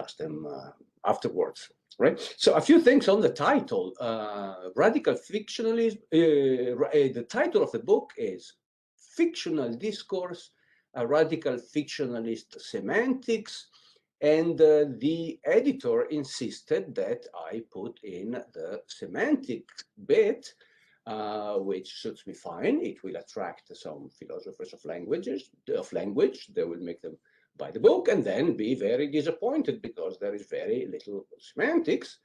discuss them afterwards. Right. So a few things on the title. Radical fictionalism. The title of the book is Fictional Discourse, a Radical Fictionalist Semantics. And the editor insisted that I put in the semantic bit, which suits me fine. It will attract some philosophers of language. They will make them buy the book and then be very disappointed because there is very little semantics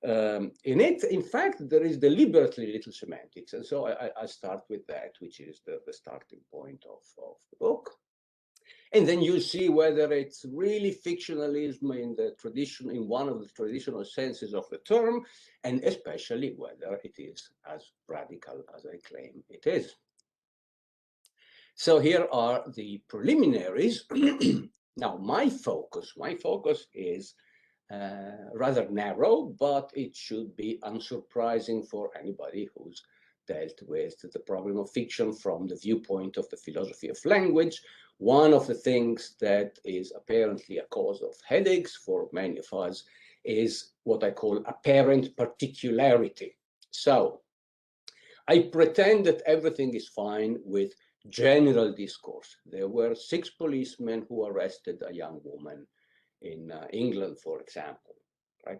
in it. In fact, there is deliberately little semantics. And so I start with that, which is the starting point of the book. And then you see whether it's really fictionalism in the tradition, in one of the traditional senses of the term, and especially whether it is as radical as I claim it is. So here are the preliminaries. Now, my focus is rather narrow, but it should be unsurprising for anybody who's dealt with the problem of fiction from the viewpoint of the philosophy of language. One of the things that is apparently a cause of headaches for many of us is what I call apparent particularity. So I pretend that everything is fine with general discourse. There were 6 policemen who arrested a young woman in England, for example, right?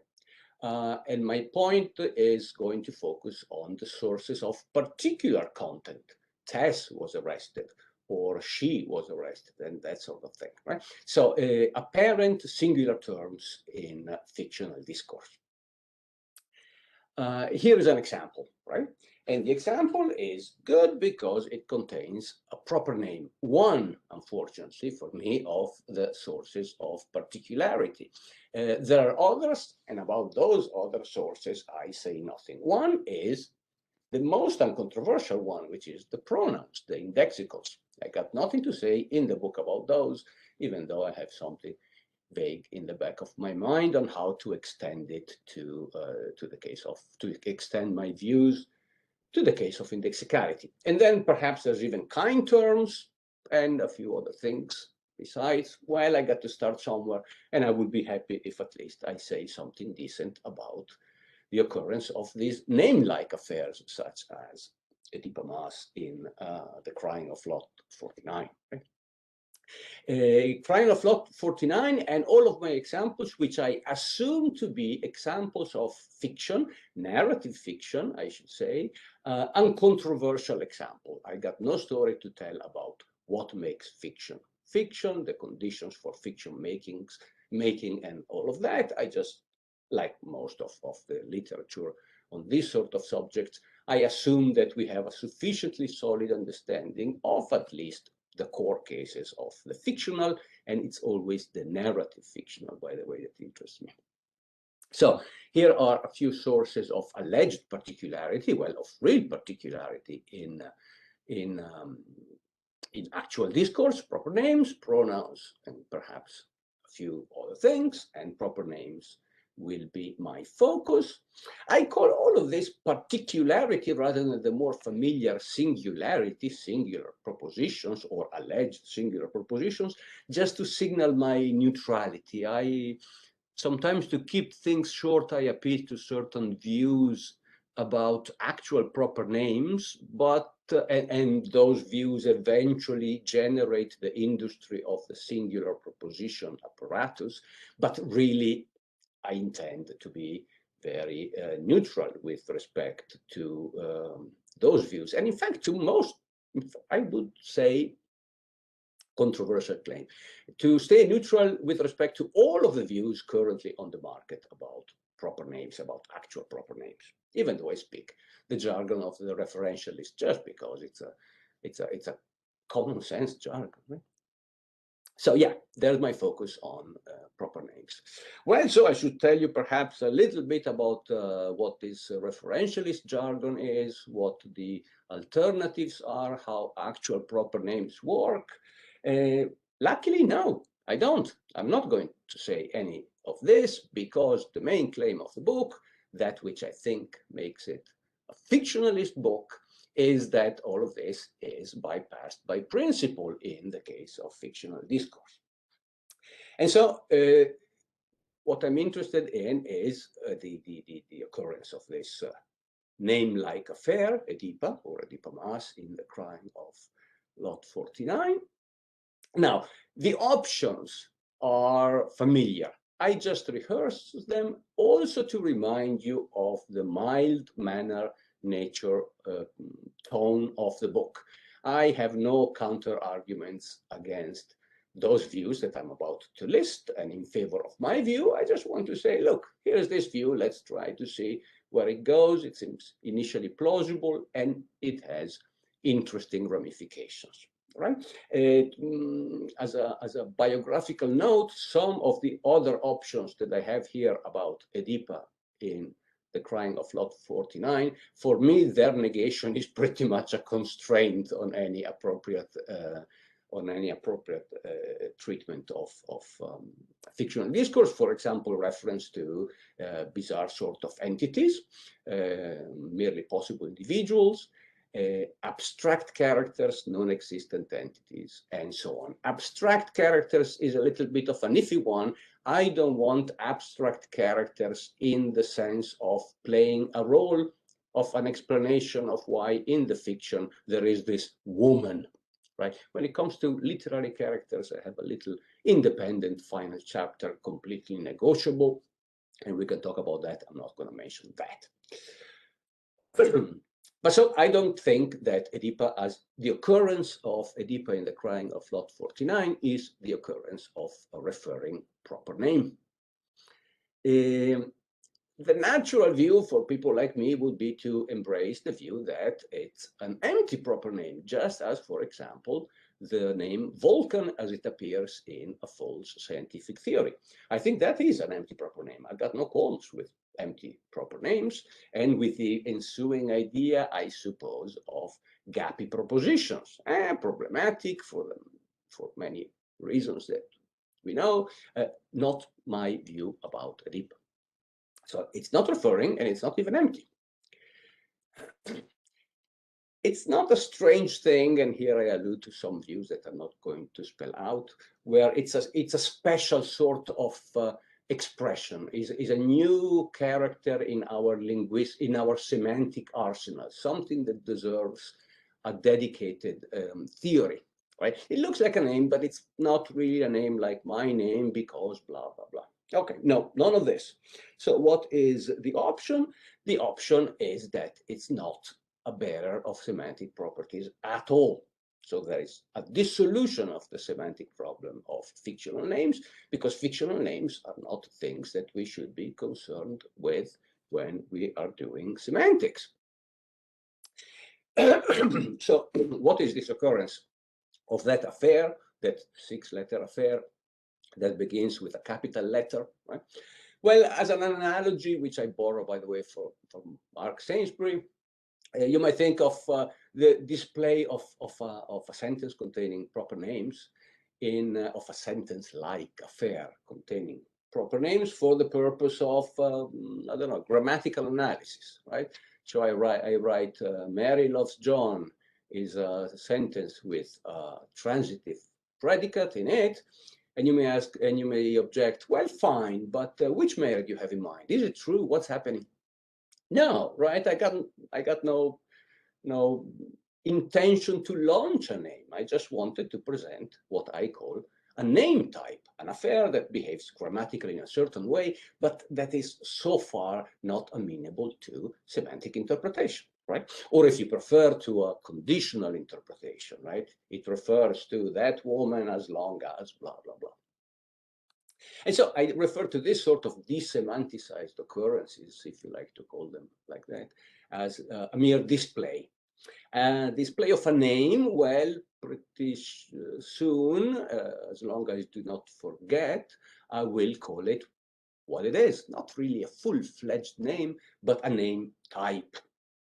And my point is going to focus on the sources of particular content. Tess was arrested, or she was arrested, and that sort of thing, right? So apparent singular terms in fictional discourse. Here is an example, right? And the example is good because it contains a proper name, one, unfortunately for me, of the sources of particularity. There are others, and about those other sources, I say nothing. One is the most uncontroversial one, which is the pronouns, the indexicals. I got nothing to say in the book about those, even though I have something vague in the back of my mind on how to extend it to the case of, to extend my views to the case of indexicality. And then perhaps there's even kind terms and a few other things besides. Well, I got to start somewhere, and I would be happy if at least I say something decent about the occurrence of these name-like affairs, such as Oedipa Mass in The Crying of Lot 49. Right? Crying of Lot 49 and all of my examples, which I assume to be examples of fiction, narrative fiction, I should say, uncontroversial example. I got no story to tell about what makes fiction. Fiction, the conditions for fiction making and all of that. I just, like most of the literature on this sort of subjects, I assume that we have a sufficiently solid understanding of at least the core cases of the fictional, and it's always the narrative fictional, by the way, that interests me. So here are a few sources of alleged particularity, well, of real particularity in actual discourse: proper names, pronouns, and perhaps a few other things, and proper names will be my focus. I call all of this particularity rather than the more familiar singularity, singular propositions or alleged singular propositions, just to signal my neutrality. I sometimes, to keep things short, I appeal to certain views about actual proper names, but and those views eventually generate the industry of the singular proposition apparatus, but really I intend to be very neutral with respect to those views. And in fact, to most, I would say, controversial claim, to stay neutral with respect to all of the views currently on the market about proper names, about actual proper names, even though I speak the jargon of the referentialist just because it's a common sense jargon, right? So yeah, there's my focus on proper names. Well, so I should tell you perhaps a little bit about what this referentialist jargon is, what the alternatives are, how actual proper names work. Luckily, no, I don't. I'm not going to say any of this because the main claim of the book, that which I think makes it a fictionalist book, is that all of this is bypassed by principle in the case of fictional discourse. And so what I'm interested in is the occurrence of this name-like affair, Oedipa or Oedipa in the crime of Lot 49. Now, the options are familiar. I just rehearsed them also to remind you of the mild manner, nature, tone of the book. I have no counter arguments against those views that I'm about to list, and in favor of my view, I just want to say, look, here's this view, let's try to see where it goes. It seems initially plausible, and it has interesting ramifications. Right? As a biographical note, some of the other options that I have here about Oedipa in the crime of Lot 49, for me, their negation is pretty much a constraint on any appropriate treatment of fictional discourse. For example, reference to bizarre sort of entities, merely possible individuals, abstract characters, non-existent entities, and so on. Abstract characters is a little bit of an iffy one. I don't want abstract characters in the sense of playing a role of an explanation of why in the fiction there is this woman, right? When it comes to literary characters, I have a little independent final chapter, completely negotiable, and we can talk about that. I'm not going to mention that. But so I don't think that Oedipa, as the occurrence of Oedipa in the crime of Lot 49, is the occurrence of a referring proper name. The natural view for people like me would be to embrace the view that it's an empty proper name, just as, for example, the name Vulcan as it appears in a false scientific theory. I think that is an empty proper name. I've got no qualms with empty proper names, and with the ensuing idea, I suppose, of gappy propositions, problematic for many reasons that we know, not my view about Oedipa. So it's not referring, and it's not even empty. It's not a strange thing, and here I allude to some views that I'm not going to spell out, where it's a special sort of expression, is a new character in our in our semantic arsenal, something that deserves a dedicated theory, right? It looks like a name, but it's not really a name like my name because blah, blah, blah. Okay, no, none of this. So what is the option? The option is that it's not a bearer of semantic properties at all. So there is a dissolution of the semantic problem of fictional names, because fictional names are not things that we should be concerned with when we are doing semantics. So what is this occurrence of that affair, that six-letter affair that begins with a capital letter, right? Well, as an analogy, which I borrow, by the way, from Mark Sainsbury, you might think of the display of a sentence containing proper names of a sentence-like affair containing proper names for the purpose of, I don't know, grammatical analysis, right? So I write Mary loves John is a sentence with a transitive predicate in it, and you may ask, and you may object, well, fine, but which Mary do you have in mind? Is it true? What's happening? No, right? I got no intention to launch a name. I just wanted to present what I call a name type, an affair that behaves grammatically in a certain way, but that is so far not amenable to semantic interpretation, right? Or if you prefer, to a conditional interpretation, right? It refers to that woman as long as blah, blah, blah. And so I refer to this sort of desemanticized occurrences, if you like to call them like that, as a mere display. Display of a name, well, pretty soon, as long as I do not forget, I will call it what it is. Not really a full-fledged name, but a name type.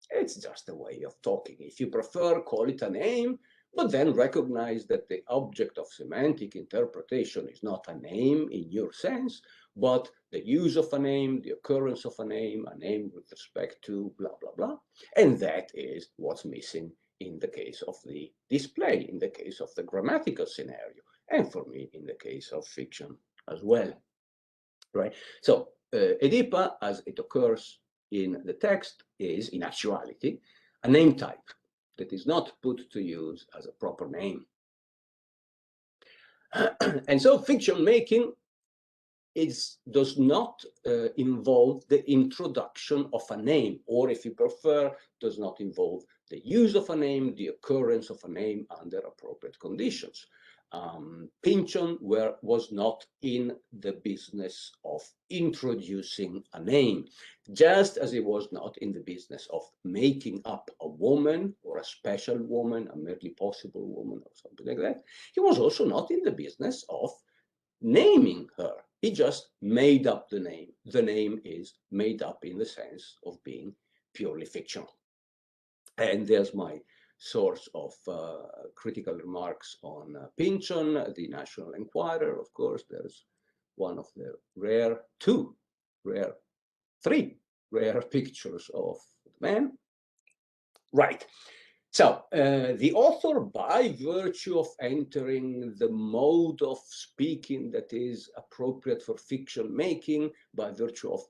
It's just a way of talking. If you prefer, call it a name, but then recognize that the object of semantic interpretation is not a name in your sense, but the use of a name, the occurrence of a name with respect to blah, blah, blah. And that is what's missing in the case of the display, in the case of the grammatical scenario, and for me, in the case of fiction as well. right? So Oedipa, as it occurs in the text, is in actuality a name type that is not put to use as a proper name. And so fiction making does not involve the introduction of a name, or if you prefer, does not involve the use of a name, the occurrence of a name under appropriate conditions. Pynchon was not in the business of introducing a name, just as he was not in the business of making up a woman or a special woman, a merely possible woman or something like that. He was also not in the business of naming her. He just made up the name. The name is made up in the sense of being purely fictional. And there's my source of critical remarks on Pynchon, the National Enquirer. Of course, there's one of the three rare pictures of the man. Right. So the author, by virtue of entering the mode of speaking that is appropriate for fiction making, by virtue of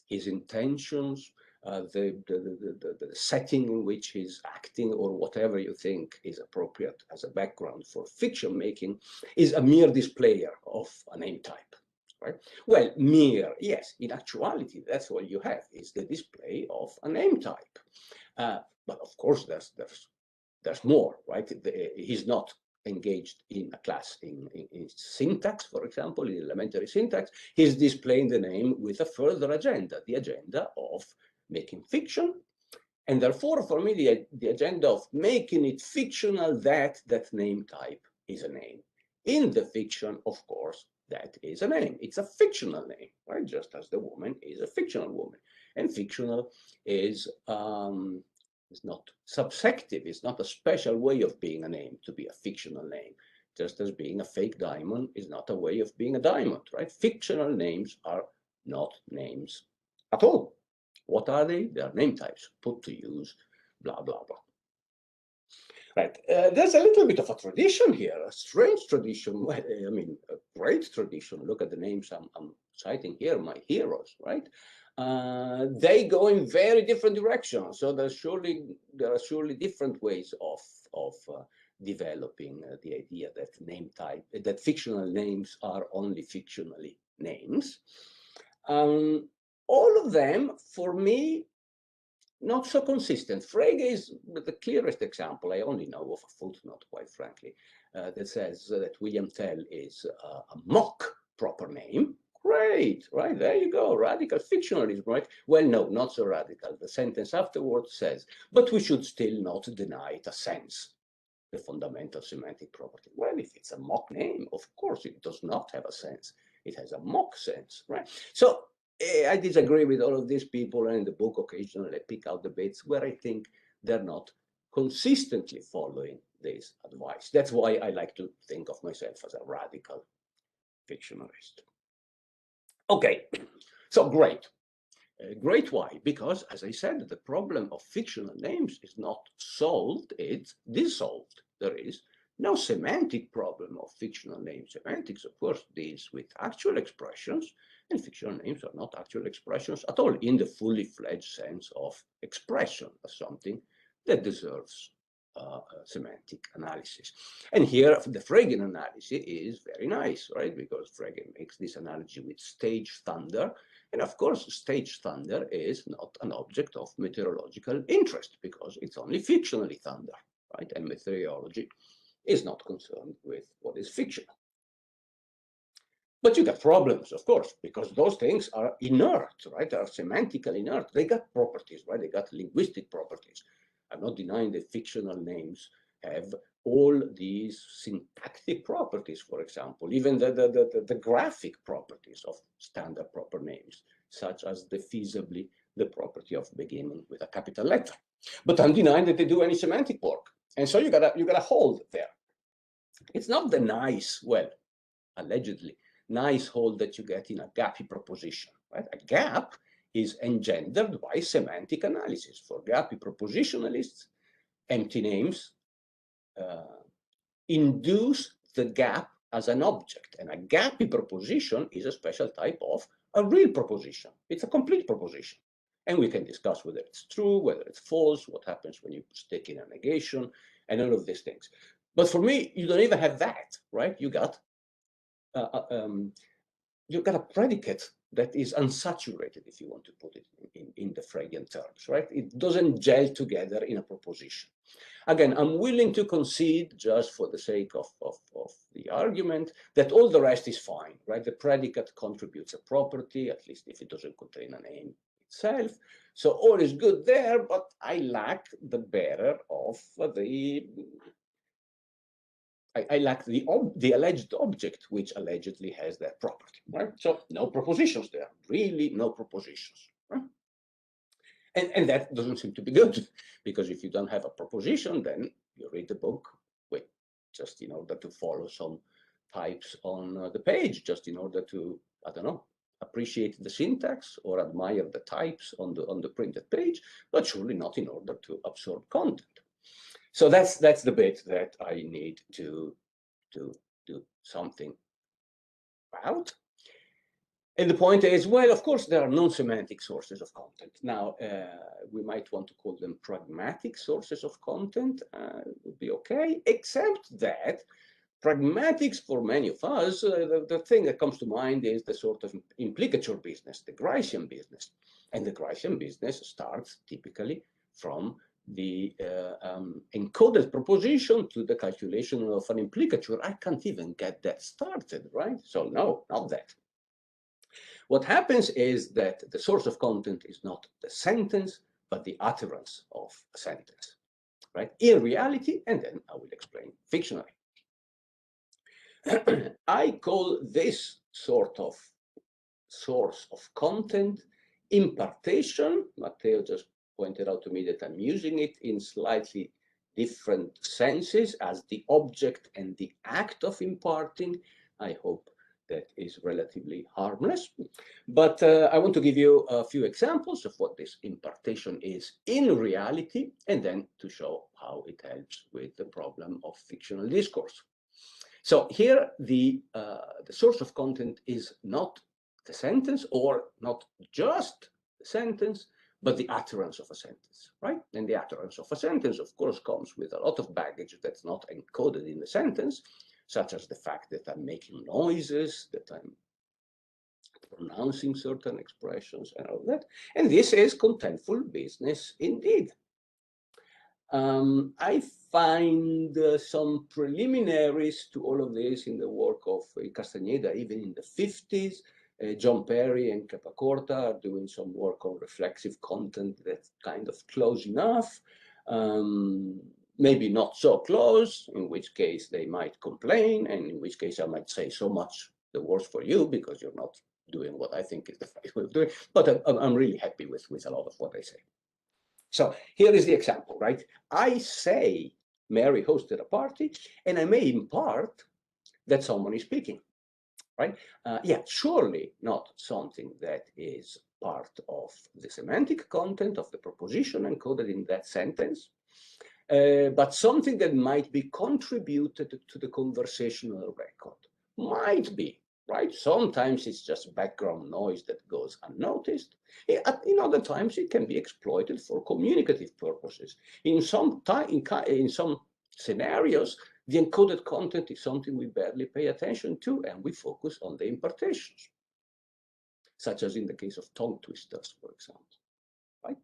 his intentions, the setting in which he's acting, or whatever you think is appropriate as a background for fiction making, is a mere displayer of a name type. Right? Well, mere, yes, in actuality, that's all you have, is the display of a name type. But of course, there's more, right? He's not engaged in a class in syntax, for example, in elementary syntax. He's displaying the name with a further agenda, the agenda of making fiction. And therefore, for me, the agenda of making it fictional, that name type is a name. In the fiction, of course, that is a name. It's a fictional name, right? Just as the woman is a fictional woman. And fictional is not subjective. It's not a special way of being a name to be a fictional name. Just as being a fake diamond is not a way of being a diamond, right? Fictional names are not names at all. What are they? They are name types put to use, blah, blah, blah. Right. There's a little bit of a tradition here, a strange tradition. I mean, a great tradition. Look at the names I'm citing here, my heroes, right? They go in very different directions. So there are surely different ways of developing the idea that fictional names are only fictionally names. All of them, for me, not so consistent. Frege is the clearest example. I only know of a footnote, quite frankly, that says that William Tell is a mock proper name. Great, right? There you go. Radical fictionalism, right? Well, no, not so radical. The sentence afterwards says, but we should still not deny it a sense, the fundamental semantic property. Well, if it's a mock name, of course, it does not have a sense. It has a mock sense, right? So I disagree with all of these people, and in the book occasionally I pick out the bits where I think they're not consistently following this advice. That's why I like to think of myself as a radical fictionalist. Okay, so great. Great why? Because, as I said, the problem of fictional names is not solved, it's dissolved. There is no semantic problem of fictional names. Semantics, of course, deals with actual expressions, and fictional names are not actual expressions at all in the fully fledged sense of expression as something that deserves semantic analysis. And here, the Fregean analysis is very nice, right? Because Frege makes this analogy with stage thunder. And of course, stage thunder is not an object of meteorological interest because it's only fictionally thunder, right? And meteorology is not concerned with what is fictional. But you got problems, of course, because those things are inert, right? They are semantically inert. They got properties, right? They got linguistic properties. I'm not denying that fictional names have all these syntactic properties, for example, even the graphic properties of standard proper names, such as feasibly the property of beginning with a capital letter. But I'm denying that they do any semantic work. And so you gotta hold there. It's not the nice, well, allegedly, nice hold that you get in a gappy proposition, right? A gap is engendered by semantic analysis. For gappy propositionalists, empty names induce the gap as an object, and a gappy proposition is a special type of a real proposition. It's a complete proposition. And we can discuss whether it's true, whether it's false, what happens when you stick in a negation, and all of these things. But for me, you don't even have that, right? You got a predicate that is unsaturated, if you want to put it in the Freudian terms, right? It doesn't gel together in a proposition. Again, I'm willing to concede, just for the sake of the argument, that all the rest is fine, right? The predicate contributes a property, at least if it doesn't contain a name itself. So all is good there, but I lack the bearer of the I lack the alleged object, which allegedly has that property, right? So no propositions there, really no propositions, right? And that doesn't seem to be good, because if you don't have a proposition, then you read the book with just in order to follow some types on the page, just in order to, I don't know, appreciate the syntax or admire the types on the printed page, but surely not in order to absorb content. So that's the bit that I need to do something about. And the point is, well, of course, there are non-semantic sources of content. Now, we might want to call them pragmatic sources of content, would be okay, except that pragmatics, for many of us, the thing that comes to mind is the sort of implicature business, the Gricean business. And the Gricean business starts typically from the encoded proposition to the calculation of an implicature. I can't even get that started, right? So no, not that. What happens is that the source of content is not the sentence, but the utterance of a sentence, right? In reality, and then I will explain fictionally. I call this sort of source of content impartation. Matteo just pointed out to me that I'm using it in slightly different senses as the object and the act of imparting. I hope that is relatively harmless. But I want to give you a few examples of what this impartation is in reality, and then to show how it helps with the problem of fictional discourse. So here, the source of content is not the sentence, or not just the sentence, but the utterance of a sentence, right? And the utterance of a sentence, of course, comes with a lot of baggage that's not encoded in the sentence, such as the fact that I'm making noises, that I'm pronouncing certain expressions and all that. And this is contentful business indeed. I find some preliminaries to all of this in the work of Castaneda, even in the 50s. John Perry and Capacorta are doing some work on reflexive content that's kind of close enough. Maybe not so close, in which case they might complain, and in which case I might say, so much the worse for you, because you're not doing what I think is the right way of doing it. But I'm really happy with a lot of what they say. So here is the example, right? I say Mary hosted a party, and I may impart that someone is speaking, right? Yeah, surely not something that is part of the semantic content of the proposition encoded in that sentence, but something that might be contributed to the conversational record. Might be, right? Sometimes it's just background noise that goes unnoticed. In other times, it can be exploited for communicative purposes. In some scenarios, the encoded content is something we barely pay attention to, and we focus on the impartations, such as in the case of tongue twisters, for example, right?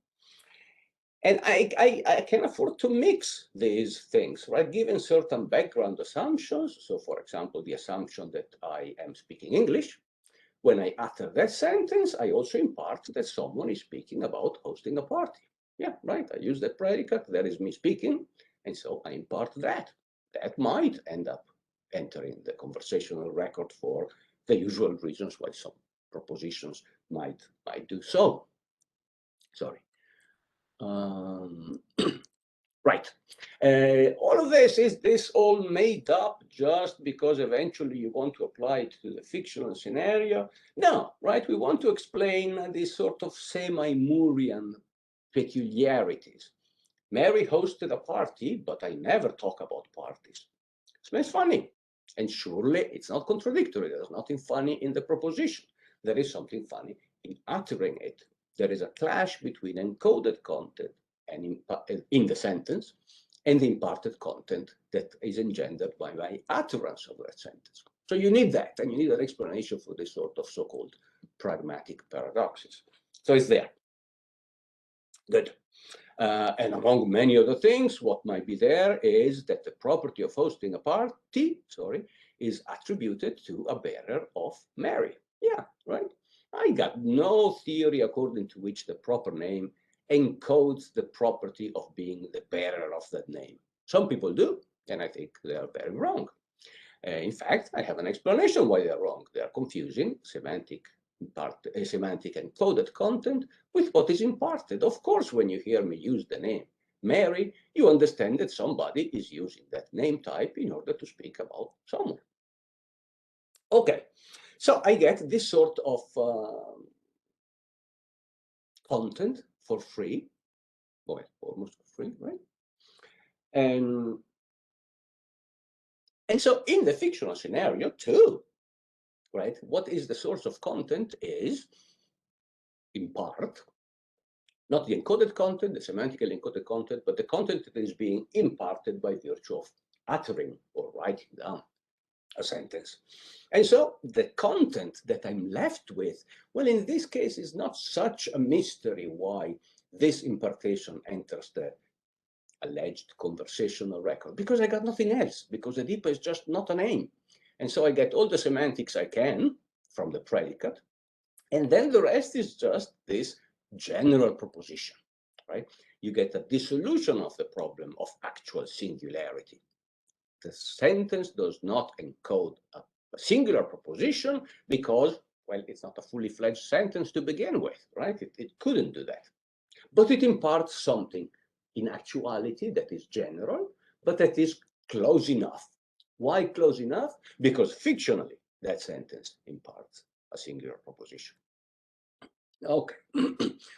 And I can afford to mix these things, right? Given certain background assumptions. So, for example, the assumption that I am speaking English. When I utter that sentence, I also impart that someone is speaking about hosting a party. Yeah, right. I use the predicate. That is me speaking. And so I impart that. That might end up entering the conversational record for the usual reasons why some propositions might do so. Sorry. Right. All of this, is this all made up just because eventually you want to apply it to the fictional scenario? No, right? We want to explain these sort of semi-Moorian peculiarities. Mary hosted a party, but I never talk about parties. It's funny. And surely it's not contradictory. There's nothing funny in the proposition. There is something funny in uttering it. There is a clash between encoded content and in the sentence and the imparted content that is engendered by my utterance of that sentence. So you need that, and you need an explanation for this sort of so-called pragmatic paradoxes. So it's there. Good. And among many other things, what might be there is that the property of hosting a party, is attributed to a bearer of Mary. Yeah, right. I got no theory according to which the proper name encodes the property of being the bearer of that name. Some people do, and I think they are very wrong. In fact, I have an explanation why they are wrong. They are confusing semantic encoded content with what is imparted. Of course, when you hear me use the name Mary, you understand that somebody is using that name type in order to speak about someone. Okay, so I get this sort of content for free, well, almost for free, right? And so in the fictional scenario too, right, what is the source of content is, in part, not the encoded content, the semantically encoded content, but the content that is being imparted by virtue of uttering or writing down a sentence. And so the content that I'm left with, well, in this case, is not such a mystery why this impartation enters the alleged conversational record, because I got nothing else, because Oedipa is just not a name. And so I get all the semantics I can from the predicate, and then the rest is just this general proposition, right? You get a dissolution of the problem of actual singularity. The sentence does not encode a singular proposition because, well, it's not a fully fledged sentence to begin with, right? It couldn't do that. But it imparts something in actuality that is general, but that is close enough. Why close enough? Because fictionally, that sentence imparts a singular proposition. Okay,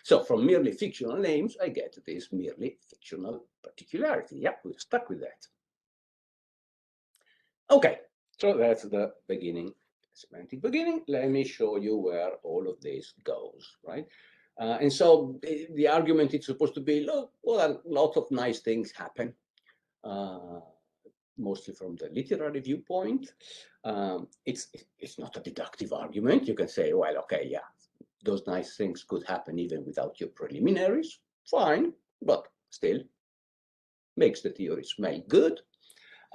so from merely fictional names, I get this merely fictional particularity. Yeah, we're stuck with that. Okay, so that's the beginning, semantic beginning. Let me show you where all of this goes, right? And so the argument is supposed to be, look, well, a lot of nice things happen, mostly from the literary viewpoint. It's not a deductive argument. You can say, well, okay, yeah, those nice things could happen even without your preliminaries. Fine, but still makes the theory smell good.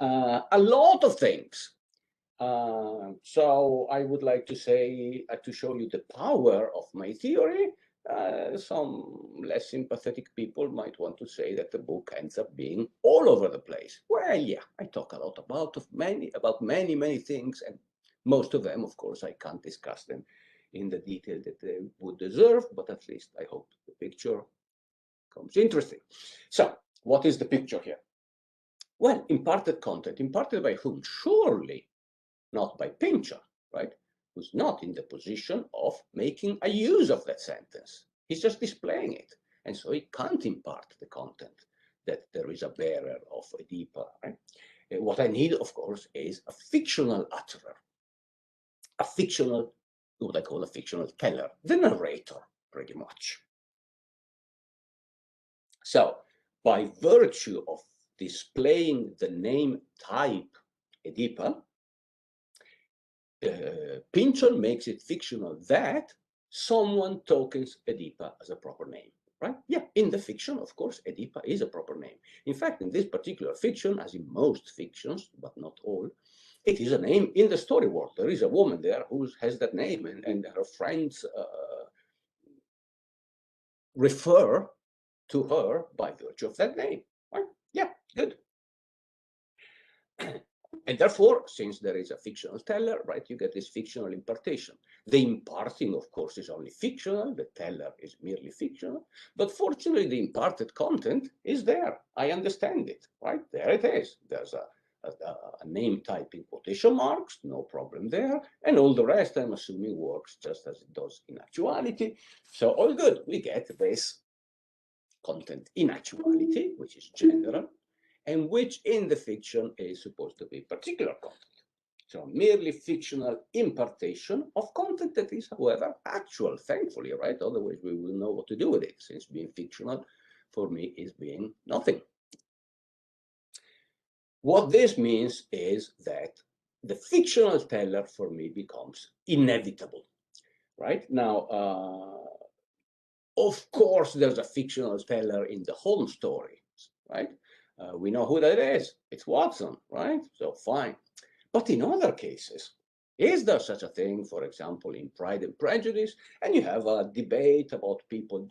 A lot of things. So I would like to say, to show you the power of my theory. Some less sympathetic people might want to say that the book ends up being all over the place. Well, yeah, I talk a lot about many things, and most of them, of course, I can't discuss them in the detail that they would deserve, but at least I hope the picture becomes interesting. So, what is the picture here? Well, imparted content. Imparted by whom? Surely not by Pincher, right? Who's not in the position of making a use of that sentence. He's just displaying it. And so he can't impart the content that there is a bearer of Oedipa, right? What I need, of course, is a fictional utterer, a fictional, what I call a fictional teller, the narrator, pretty much. So, by virtue of displaying the name type Oedipa, Pincher makes it fictional that someone tokens Oedipa as a proper name, right? Yeah, in the fiction, of course, Oedipa is a proper name. In fact, in this particular fiction, as in most fictions, but not all, it is a name in the story world. There is a woman there who has that name, and her friends refer to her by virtue of that name, right? Yeah, good. And therefore, since there is a fictional teller, right, you get this fictional impartation. The imparting, of course, is only fictional. The teller is merely fictional. But fortunately, the imparted content is there. I understand it, right? There it is. There's a name type in quotation marks, no problem there. And all the rest, I'm assuming, works just as it does in actuality. So all good. We get this content in actuality, which is general, and which in the fiction is supposed to be particular content. So merely fictional impartation of content that is, however, actual, thankfully, right? Otherwise, we will know what to do with it, since being fictional, for me, is being nothing. What this means is that the fictional teller, for me, becomes inevitable, right? Now, of course, there's a fictional teller in the Holmes story, right? We know who that is. It's Watson, right? So fine. But in other cases, is there such a thing, for example, in Pride and Prejudice? And you have a debate about people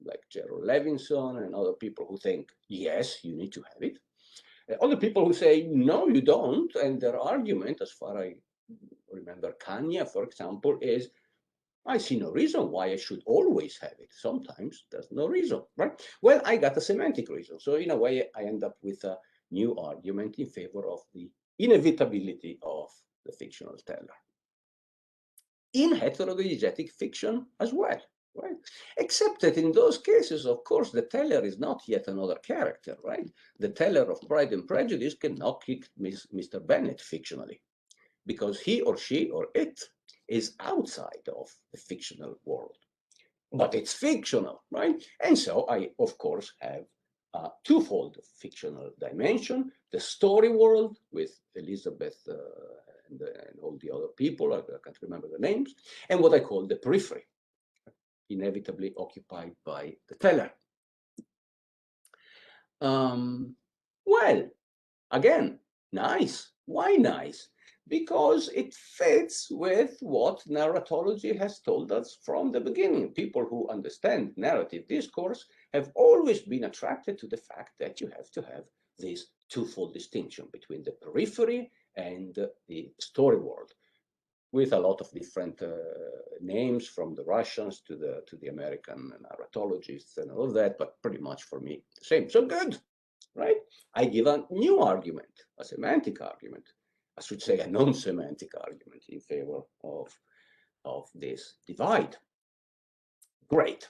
like Gerald Levinson and other people who think, yes, you need to have it. Other people who say, no, you don't. And their argument, as far as I remember, Kanye, for example, is, I see no reason why I should always have it. Sometimes there's no reason, right? Well, I got a semantic reason. So in a way, I end up with a new argument in favor of the inevitability of the fictional teller. In heterodiegetic fiction as well, right? Except that in those cases, of course, the teller is not yet another character, right? The teller of Pride and Prejudice cannot kick Mr. Bennet fictionally, because he or she or it is outside of the fictional world. But it's fictional, right? And so I, of course, have a twofold fictional dimension, the story world with Elizabeth and all the other people, I can't remember the names, and what I call the periphery, inevitably occupied by the teller. Well, again, nice. Why nice? Because it fits with what narratology has told us from the beginning. People who understand narrative discourse have always been attracted to the fact that you have to have this twofold distinction between the periphery and the story world, with a lot of different names, from the Russians to the American narratologists and all that, but pretty much for me the same. So good, right? I give a new argument, a semantic argument, I should say a non-semantic argument in favor of this divide. Great.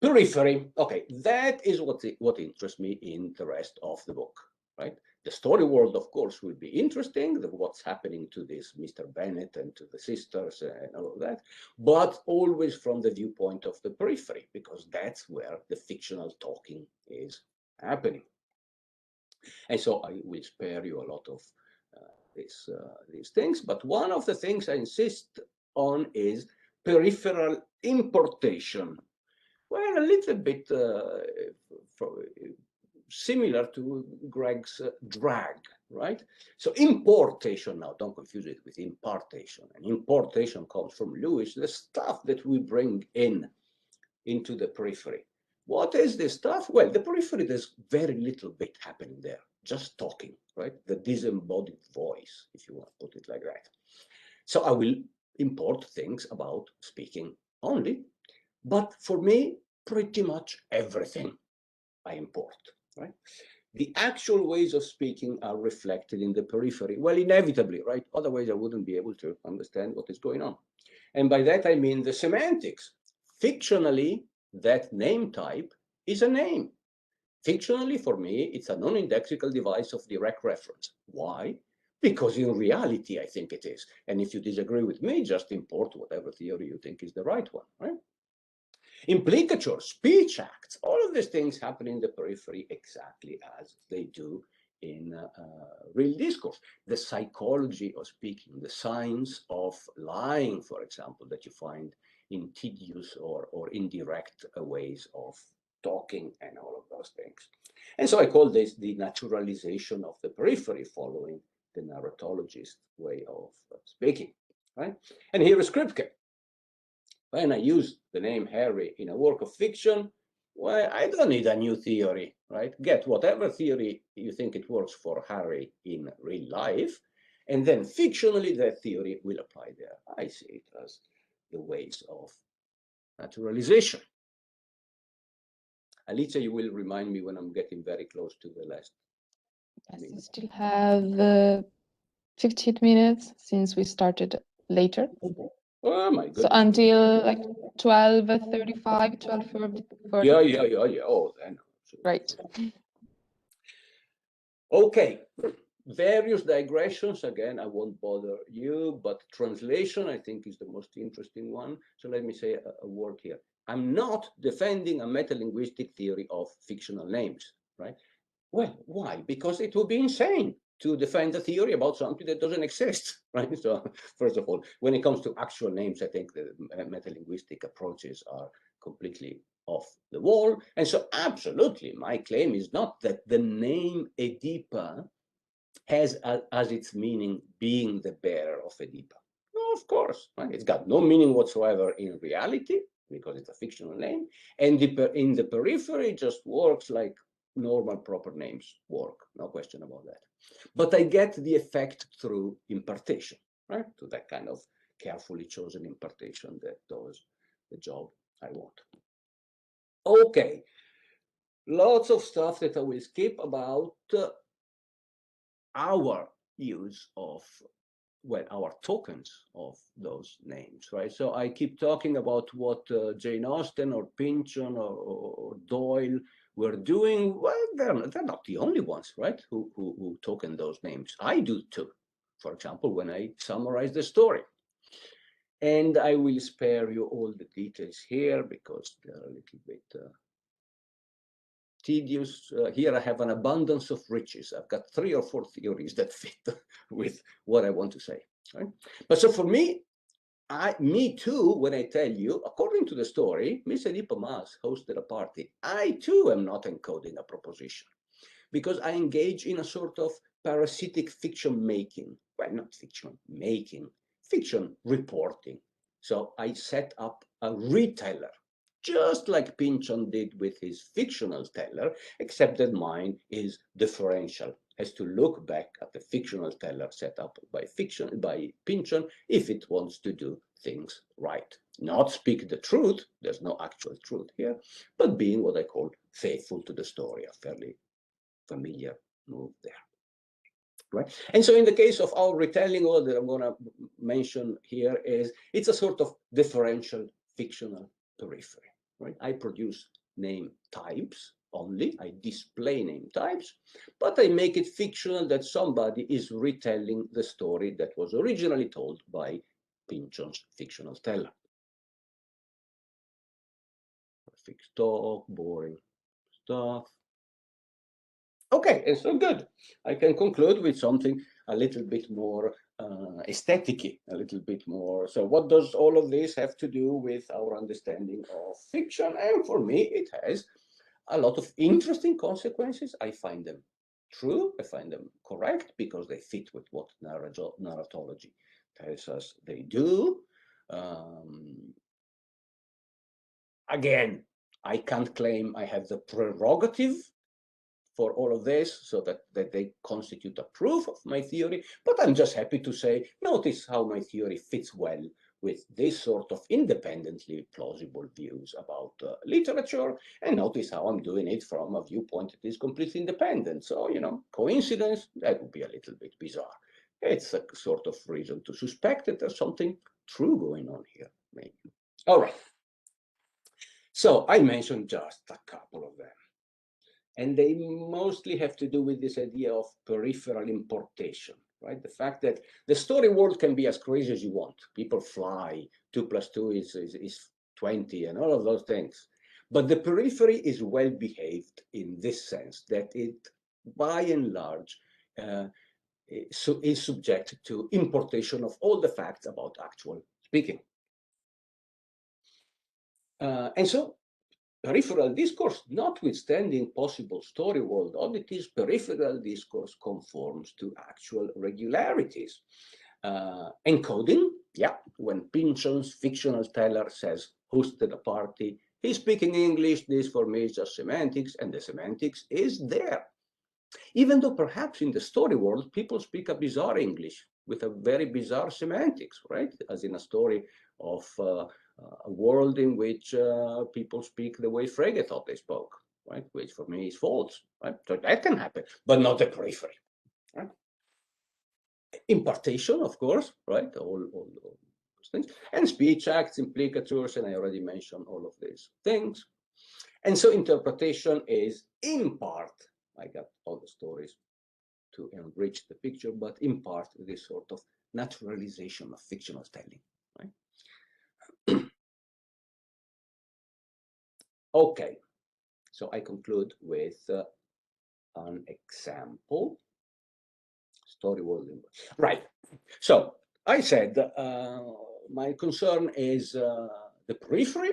Periphery. Okay, that is what interests me in the rest of the book, right? The story world, of course, will be interesting, what's happening to this Mr. Bennet and to the sisters and all of that, but always from the viewpoint of the periphery, because that's where the fictional talking is happening. And so I will spare you a lot of these things, but one of the things I insist on is peripheral importation. Well, a little bit similar to Greg's drag, right? So importation, now don't confuse it with impartation. And importation comes from Lewis, the stuff that we bring into the periphery. What is this stuff? Well, the periphery, there's very little bit happening there, just talking, right? The disembodied voice, if you want to put it like that. So I will import things about speaking only, but for me, pretty much everything I import, right? The actual ways of speaking are reflected in the periphery. Well, inevitably, right? Otherwise, I wouldn't be able to understand what is going on. And by that, I mean the semantics. Fictionally, that name type is a name. Fictionally, for me, it's a non-indexical device of direct reference. Why? Because in reality, I think it is. And if you disagree with me, just import whatever theory you think is the right one, right? Implicature, speech acts, all of these things happen in the periphery exactly as they do in real discourse. The psychology of speaking, the science of lying, for example, that you find in tedious or indirect ways of talking and all of those things. And so I call this the naturalization of the periphery, following the narratologist way of speaking, right? And here is Kripke. When I use the name Harry in a work of fiction, well, I don't need a new theory, right? Get whatever theory you think it works for Harry in real life, and then fictionally that theory will apply there. I see it as the ways of naturalization. Alicia, you will remind me when I'm getting very close to the last. Yes, you still have 15 minutes since we started later. Oh my goodness. So until like 12:35, 12:40. Yeah. Oh, then. Right. Okay. various digressions. Again, I won't bother you, but translation, I think, is the most interesting one. So let me say a word here. I'm not defending a metalinguistic theory of fictional names, right? Well, why? Because it would be insane to defend a theory about something that doesn't exist, right? So, first of all, when it comes to actual names, I think the metalinguistic approaches are completely off the wall. And so, absolutely, my claim is not that the name Edipa has as its meaning being the bearer of Edipa. No, of course, right? It's got no meaning whatsoever in reality because it's a fictional name, and in the periphery, it just works like normal proper names work. No question about that. But I get the effect through impartation, right? To that kind of carefully chosen impartation that does the job I want. Okay, lots of stuff that I will skip about our use of, well, our tokens of those names, right? So I keep talking about what Jane Austen or Pynchon or Doyle were doing. Well, they're not the only ones, right, who token those names. I do too, for example, when I summarize the story. And I will spare you all the details here because they're a little bit tedious. Here I have an abundance of riches. I've got 3 or 4 theories that fit with what I want to say. Right? But so for me, me too, when I tell you, according to the story, Miss Edipa Mas hosted a party. I too am not encoding a proposition because I engage in a sort of parasitic fiction making. Well, not fiction making, fiction reporting. So I set up a reteller, just like Pynchon did with his fictional teller, except that mine is differential, has to look back at the fictional teller set up by Pynchon if it wants to do things right. Not speak the truth, there's no actual truth here, but being what I call faithful to the story, a fairly familiar move there. Right? And so in the case of our retelling, all that I'm going to mention here is it's a sort of differential fictional periphery. Right? I produce name types only, I display name types, but I make it fictional that somebody is retelling the story that was originally told by Pynchon's fictional teller. Fixed talk, boring stuff. Okay, and so good. I can conclude with something a little bit more aesthetic, a little bit more. So what does all of this have to do with our understanding of fiction? And for me, it has a lot of interesting consequences. I find them true, I find them correct because they fit with what narratology tells us they do. Again, I can't claim I have the prerogative for all of this so that they constitute a proof of my theory, but I'm just happy to say, notice how my theory fits well with this sort of independently plausible views about literature, and notice how I'm doing it from a viewpoint that is completely independent. So, you know, coincidence, that would be a little bit bizarre. It's a sort of reason to suspect that there's something true going on here, maybe. All right. So I mentioned just a couple of them. And they mostly have to do with this idea of peripheral importation, right? The fact that the story world can be as crazy as you want. People fly, 2 + 2 is 20, and all of those things. But the periphery is well behaved in this sense, that it, by and large, is subject to importation of all the facts about actual speaking. And so peripheral discourse, notwithstanding possible story world oddities, peripheral discourse conforms to actual regularities. Encoding, yeah, when Pynchon's fictional teller says hosted a party, he's speaking English, this for me is just semantics, and the semantics is there. Even though perhaps in the story world, people speak a bizarre English with a very bizarre semantics, right? As in a story of a world in which people speak the way Frege thought they spoke, right? Which for me is false, right? So that can happen, but not the periphery, right? Impartation, of course, right? All those things. And speech acts, implicatures, and I already mentioned all of these things. And so interpretation is, in part, I got all the stories to enrich the picture, but in part this sort of naturalization of fictional telling. Right? Okay, so I conclude with an example. Story world. Right. So I said my concern is the periphery.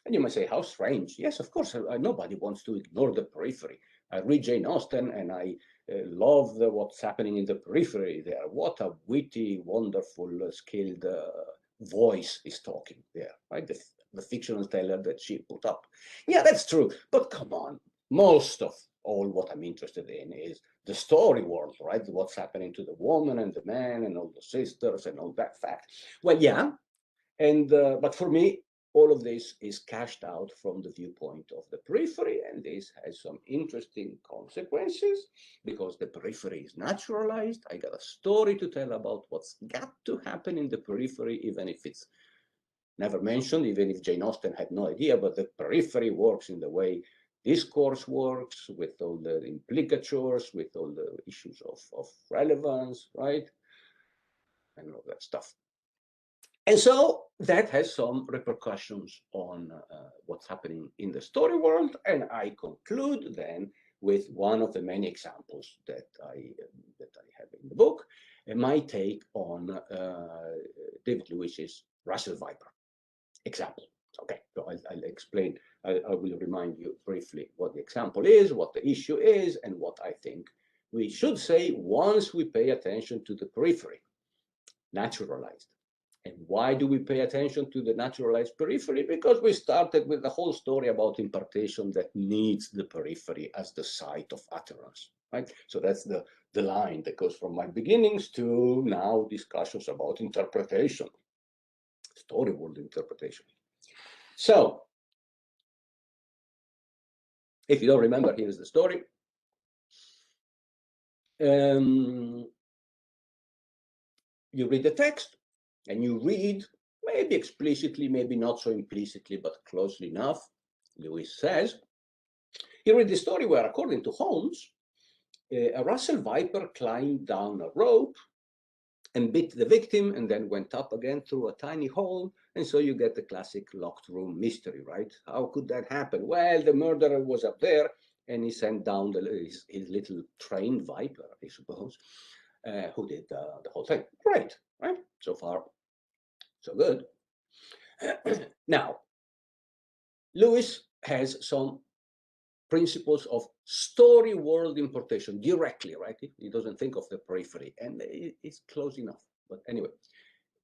And you might say, how strange. Yes, of course, nobody wants to ignore the periphery. I read Jane Austen and I love what's happening in the periphery there. What a witty, wonderful, skilled voice is talking there, right? The fictional teller that she put up. Yeah, that's true. But come on, most of all what I'm interested in is the story world, right? What's happening to the woman and the man and all the sisters and all that fact. Well, yeah, and but for me, all of this is cashed out from the viewpoint of the periphery, and this has some interesting consequences because the periphery is naturalized. I got a story to tell about what's got to happen in the periphery, even if it's never mentioned, even if Jane Austen had no idea, but the periphery works in the way discourse works, with all the implicatures, with all the issues of relevance, right? And all that stuff. And so that has some repercussions on what's happening in the story world. And I conclude then with one of the many examples that I have in the book, and my take on David Lewis's Russell Viper example. Okay, so I'll explain. I will remind you briefly what the example is, what the issue is, and what I think we should say once we pay attention to the periphery, naturalized. And why do we pay attention to the naturalized periphery? Because we started with the whole story about impartation that needs the periphery as the site of utterance, right? So that's the line that goes from my beginnings to now discussions about interpretation, story world interpretation. So, if you don't remember, here's the story. You read the text and you read, maybe explicitly, maybe not so implicitly, but closely enough. Lewis says, you read the story where, according to Holmes, a Russell Viper climbed down a rope and bit the victim and then went up again through a tiny hole. And so you get the classic locked room mystery, right? How could that happen? Well, the murderer was up there and he sent down his little trained Viper, I suppose, who did the whole thing. Great, right? So far, so good. Now, Lewis has some principles of story world importation directly, right? He doesn't think of the periphery, and it's close enough. But anyway,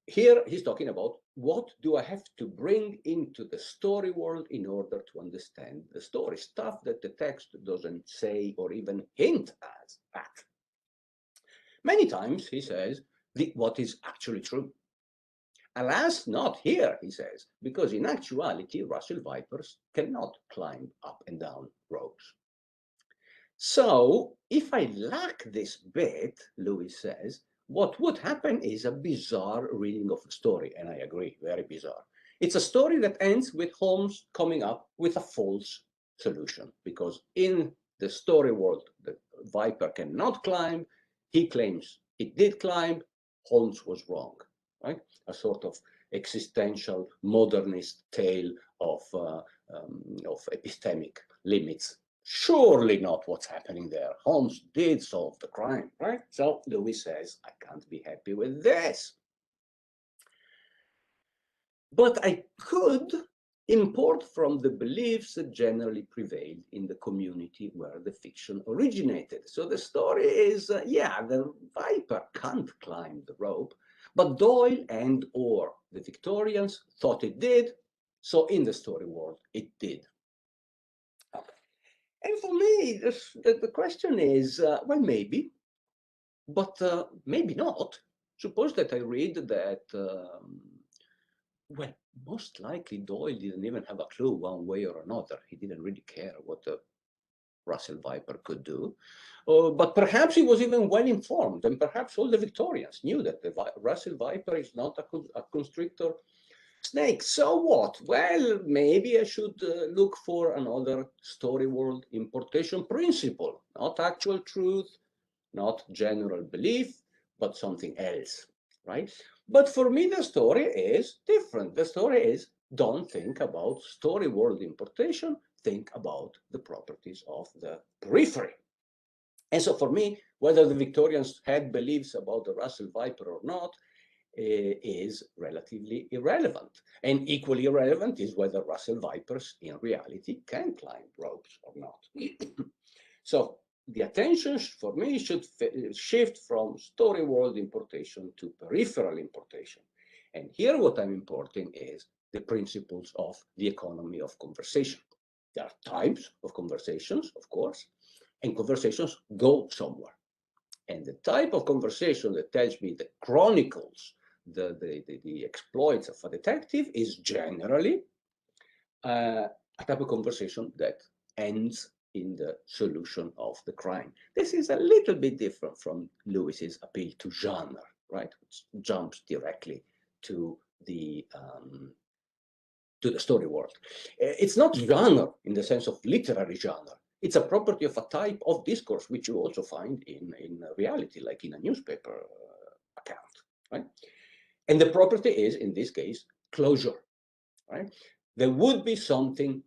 here he's talking about what do I have to bring into the story world in order to understand the story, stuff that the text doesn't say or even hint at. Many times he says what is actually true. Alas, not here, he says, because in actuality, Russell Vipers cannot climb up and down ropes. So, if I lack this bit, Lewis says, what would happen is a bizarre reading of the story, and I agree, very bizarre. It's a story that ends with Holmes coming up with a false solution, because in the story world, the Viper cannot climb, he claims it did climb, Holmes was wrong, right? A sort of existential modernist tale of epistemic limits. Surely not what's happening there. Holmes did solve the crime, right? So Lewis says, I can't be happy with this. But I could import from the beliefs that generally prevailed in the community where the fiction originated. So the story is, yeah, the Viper can't climb the rope, but Doyle and or the Victorians thought it did, so in the story world, it did. Okay. And for me, the question is, well, maybe, but maybe not. Suppose that I read that, well, most likely Doyle didn't even have a clue one way or another. He didn't really care what the Russell Viper could do. But perhaps he was even well informed, and perhaps all the Victorians knew that the Russell Viper is not a constrictor snake. So what? Well, maybe I should look for another story world importation principle, not actual truth, not general belief, but something else, right? But for me, the story is different. The story is, don't think about story world importation, think about the properties of the periphery. And so for me, whether the Victorians had beliefs about the Russell Viper or not is relatively irrelevant. And equally irrelevant is whether Russell Vipers in reality can climb ropes or not. So the attention for me should shift from story world importation to peripheral importation. And here what I'm importing is the principles of the economy of conversation. There are types of conversations, of course, and conversations go somewhere. And the type of conversation that tells me that chronicles the exploits of a detective is generally a type of conversation that ends in the solution of the crime. This is a little bit different from Lewis's appeal to genre, right? Which jumps directly to the story world. It's not genre in the sense of literary genre. It's a property of a type of discourse, which you also find in reality, like in a newspaper account, right? And the property is, in this case, closure, right? There would be something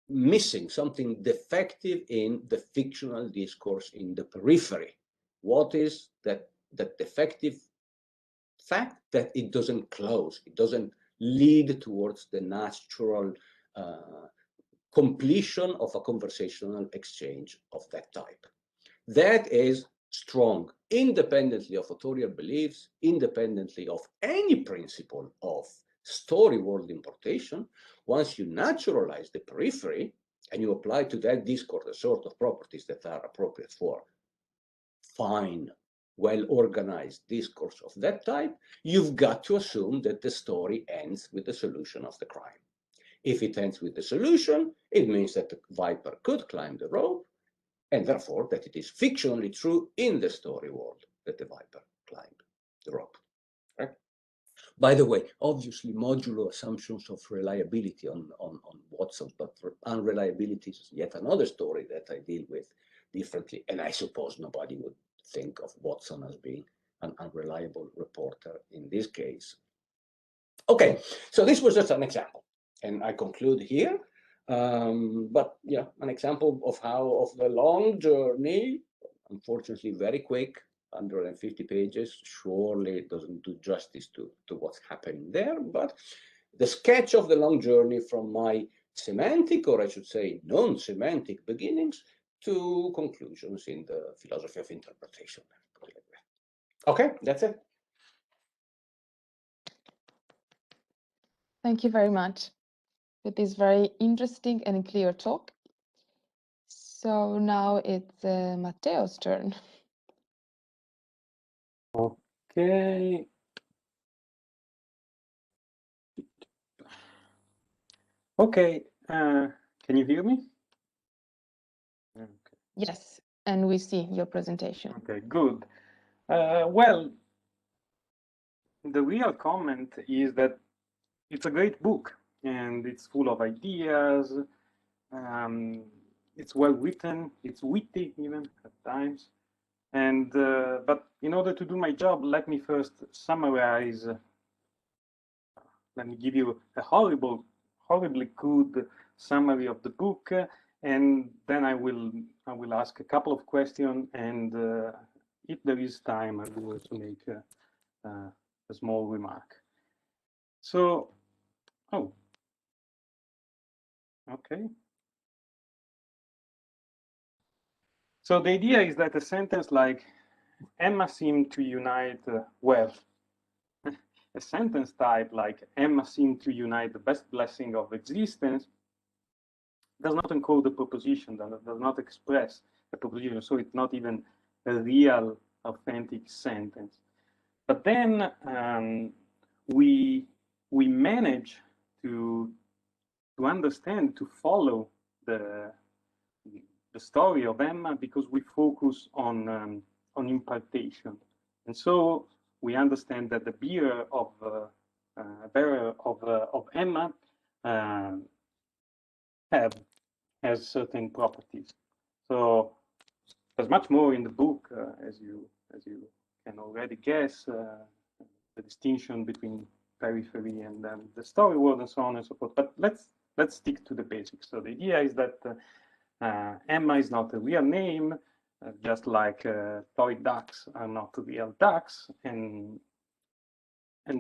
missing, something defective in the fictional discourse in the periphery. What is that defective fact? That it doesn't close, it doesn't lead towards the natural completion of a conversational exchange of that type. That is strong, independently of authorial beliefs, independently of any principle of story world importation. Once you naturalize the periphery and you apply to that discourse the sort of properties that are appropriate for fine, well-organized discourse of that type, you've got to assume that the story ends with the solution of the crime. If it ends with the solution, it means that the Viper could climb the rope, and therefore that it is fictionally true in the story world that the Viper climbed the rope. Right? By the way, obviously modulo assumptions of reliability on Watson, but unreliability is yet another story that I deal with differently, and I suppose nobody would think of Watson as being an unreliable reporter in this case. Okay, so this was just an example, and I conclude here. But yeah, an example of how of the long journey, unfortunately very quick, 150 pages, surely doesn't do justice to what's happening there, but the sketch of the long journey from my semantic, or I should say non-semantic beginnings to conclusions in the philosophy of interpretation. Okay, that's it. Thank you very much for this very interesting and clear talk. So now it's Matteo's turn. Okay. Okay, can you hear me? Okay. Yes, and we see your presentation. Okay, good. Well, the real comment is that it's a great book and it's full of ideas. It's well written, it's witty even at times. And but in order to do my job, let me first summarize. Let me give you a horribly crude summary of the book, and then I will ask a couple of questions, and if there is time, I will also make a small remark. So, oh, okay. So the idea is that a sentence like Emma seemed to unite well. A sentence type like Emma seemed to unite the best blessing of existence does not encode the proposition, does not express a proposition, so it's not even a real, authentic sentence. But then we manage to understand, to follow the story of Emma because we focus on impartation, and so we understand that the bearer of Emma has certain properties. So there's much more in the book, as you can already guess, the distinction between periphery and the story world and so on and so forth. But let's stick to the basics. So the idea is that Emma is not a real name, just like toy ducks are not real ducks, and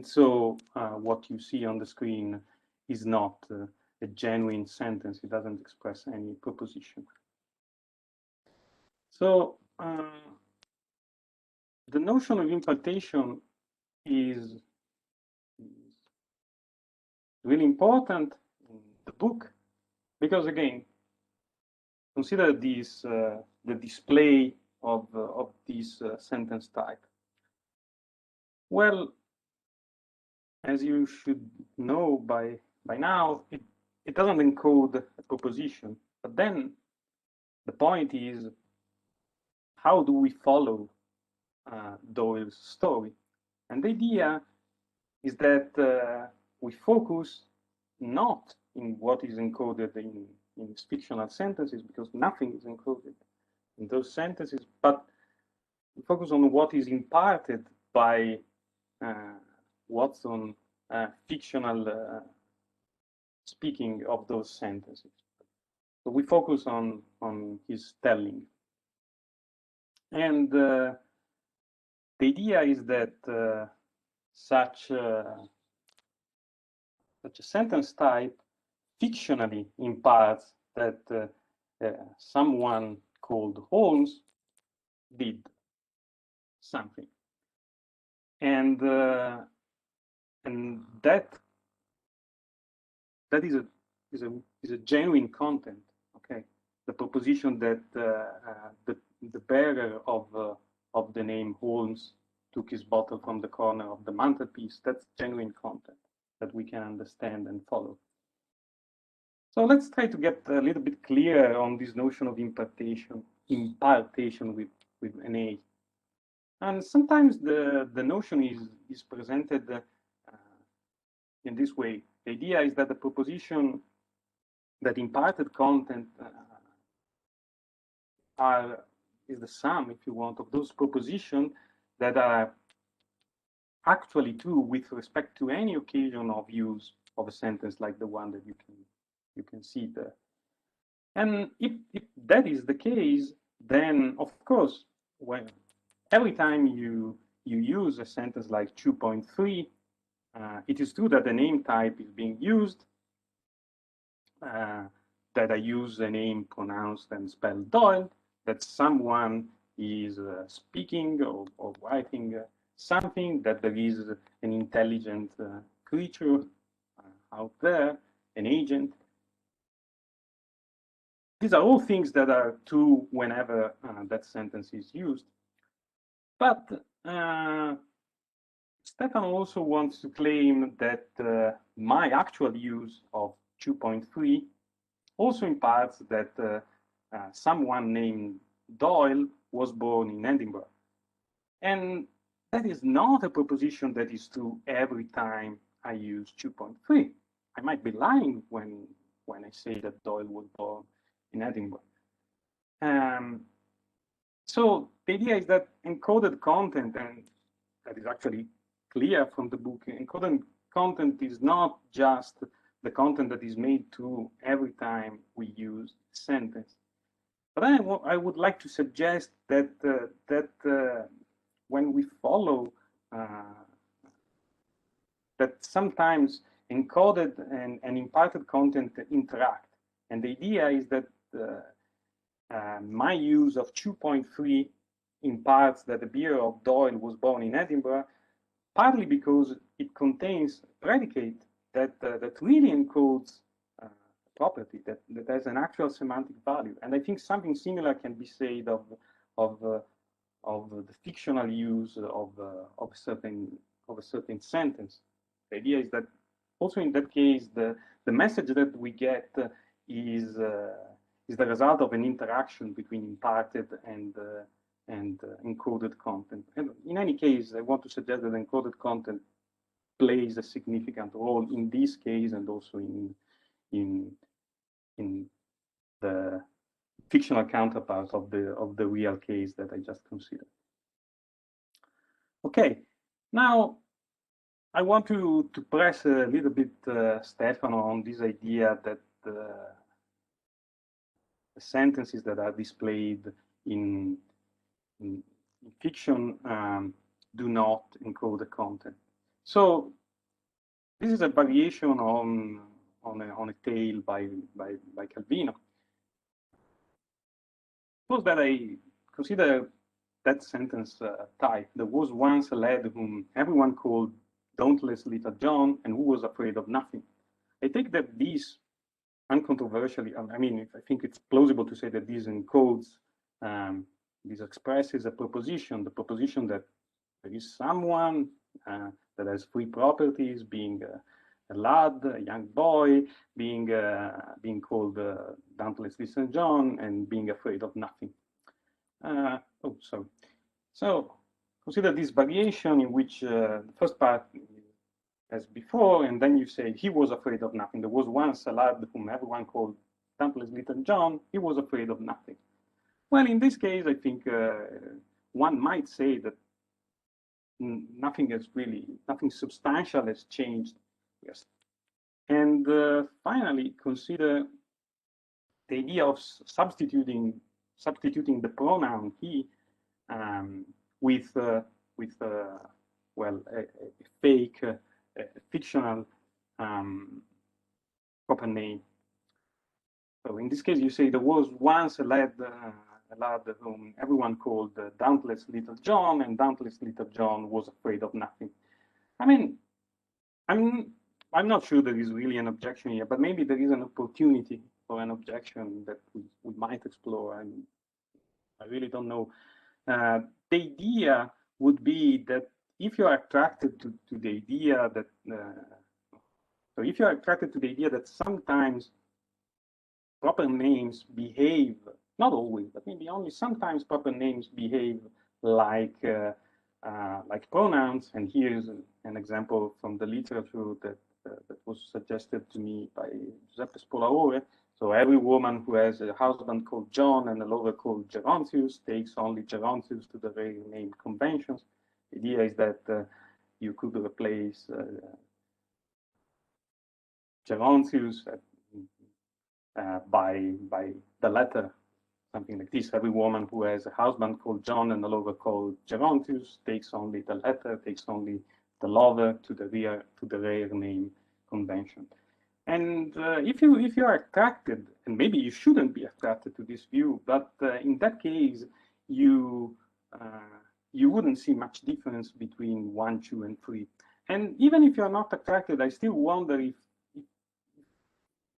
so what you see on the screen is not a genuine sentence. It doesn't express any proposition. So the notion of impartation is really important in the book because, again, consider this the display of this sentence type. Well, as you should know by now, it doesn't encode a proposition. But then the point is, how do we follow Doyle's story? And the idea is that we focus not in what is encoded in his fictional sentences, because nothing is encoded in those sentences, but we focus on what is imparted by Watson fictional speaking of those sentences. So we focus on his telling. And the idea is that such a sentence type fictionally imparts that someone called Holmes did something, and that is a genuine content. Okay, the proposition that the bearer of the name Holmes took his bottle from the corner of the mantelpiece, that's genuine content that we can understand and follow. So let's try to get a little bit clearer on this notion of impartation with an A. And sometimes the notion is presented in this way. The idea is that the proposition that imparted content is the sum, if you want, of those propositions that are actually true with respect to any occasion of use of a sentence like the one that you can see there. And if that is the case, then of course, every time you use a sentence like 2.3, it is true that the name type is being used, that I use a name pronounced and spelled Doyle, that someone is speaking or writing something, that there is an intelligent creature out there, an agent. These are all things that are true whenever that sentence is used. But Stefan also wants to claim that my actual use of 2.3 also imparts that someone named Doyle was born in Edinburgh. And that is not a proposition that is true every time I use 2.3. I might be lying when I say that Doyle was born in Edinburgh. So the idea is that encoded content, and that is actually clear from the book, encoded content is not just the content that is made true every time we use a sentence. But I would like to suggest that when we follow that sometimes encoded and imparted content interact. And the idea is that my use of 2.3 imparts that the bearer of Doyle was born in Edinburgh, partly because it contains a predicate that really encodes a property that has an actual semantic value. And I think something similar can be said of the fictional use of a certain sentence. The idea is that also in that case, the message that we get is the result of an interaction between imparted and encoded content. And in any case, I want to suggest that encoded content plays a significant role in this case and also in the fictional counterpart of the real case that I just considered. Okay, now I want to press a little bit Stefano on this idea that the sentences that are displayed in fiction do not encode the content. So this is a variation on a tale by Calvino. Suppose that I consider that sentence type. There was once a lad whom everyone called dauntless little John, and who was afraid of nothing. I take that these uncontroversially, I mean, I think it's plausible to say that this encodes, this expresses a proposition, the proposition that there is someone that has free properties, being a lad, a young boy, being called dauntless little John, and being afraid of nothing. Oh, sorry. So consider this variation in which the first part as before, and then you say he was afraid of nothing. There was once a lad whom everyone called dauntless little John. He was afraid of nothing. Well, in this case, I think one might say that nothing substantial has changed. Yes. And finally, consider the idea of substituting the pronoun he with well, a fake, fictional proper name. So in this case, you say there was once a lad whom everyone called dauntless little John, and dauntless little John was afraid of nothing. I mean, I'm not sure there is really an objection here, but maybe there is an opportunity for an objection that we might explore. And I really don't know. The idea would be that if you are attracted to the idea that, so if you are attracted to the idea that sometimes proper names behave, not always, but maybe only sometimes proper names behave like pronouns, and here's an example from the literature that was suggested to me by Giuseppe Spolaore. So every woman who has a husband called John and a lover called Gerontius takes only Gerontius to the rare name conventions. The idea is that you could replace Gerontius by the letter, something like this. Every woman who has a husband called John and a lover called Gerontius takes only the letter, takes only the lover to the rare name convention. And if you are attracted, and maybe you shouldn't be attracted to this view, but in that case, you wouldn't see much difference between 1, 2, and 3. And even if you're not attracted, I still wonder if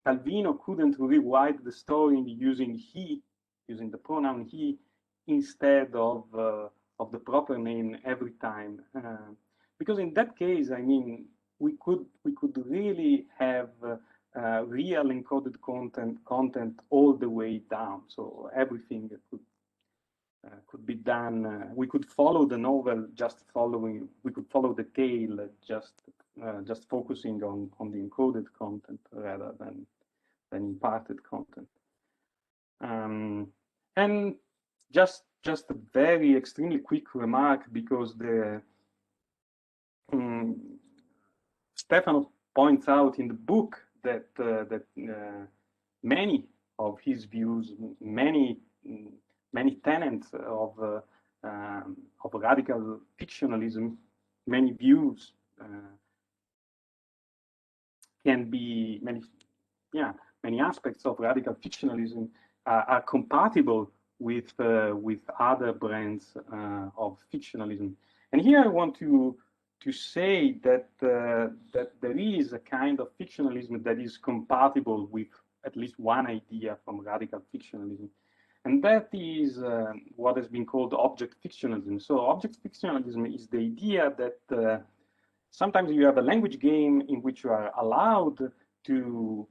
Calvino couldn't rewrite the story using he, using the pronoun he, instead of the proper name every time. Because in that case, I mean, we could really have real encoded content all the way down. So everything could be done. We could follow the novel just following. We could follow the tale just focusing on the encoded content rather than imparted content. And just a very extremely quick remark, because the Stefano points out in the book that many of his views, many tenets of radical fictionalism, many views can be many aspects of radical fictionalism are compatible with other brands of fictionalism. And here I want to say that that there is a kind of fictionalism that is compatible with at least one idea from radical fictionalism, and that is what has been called object fictionalism. So object fictionalism is the idea that sometimes you have a language game in which you are allowed to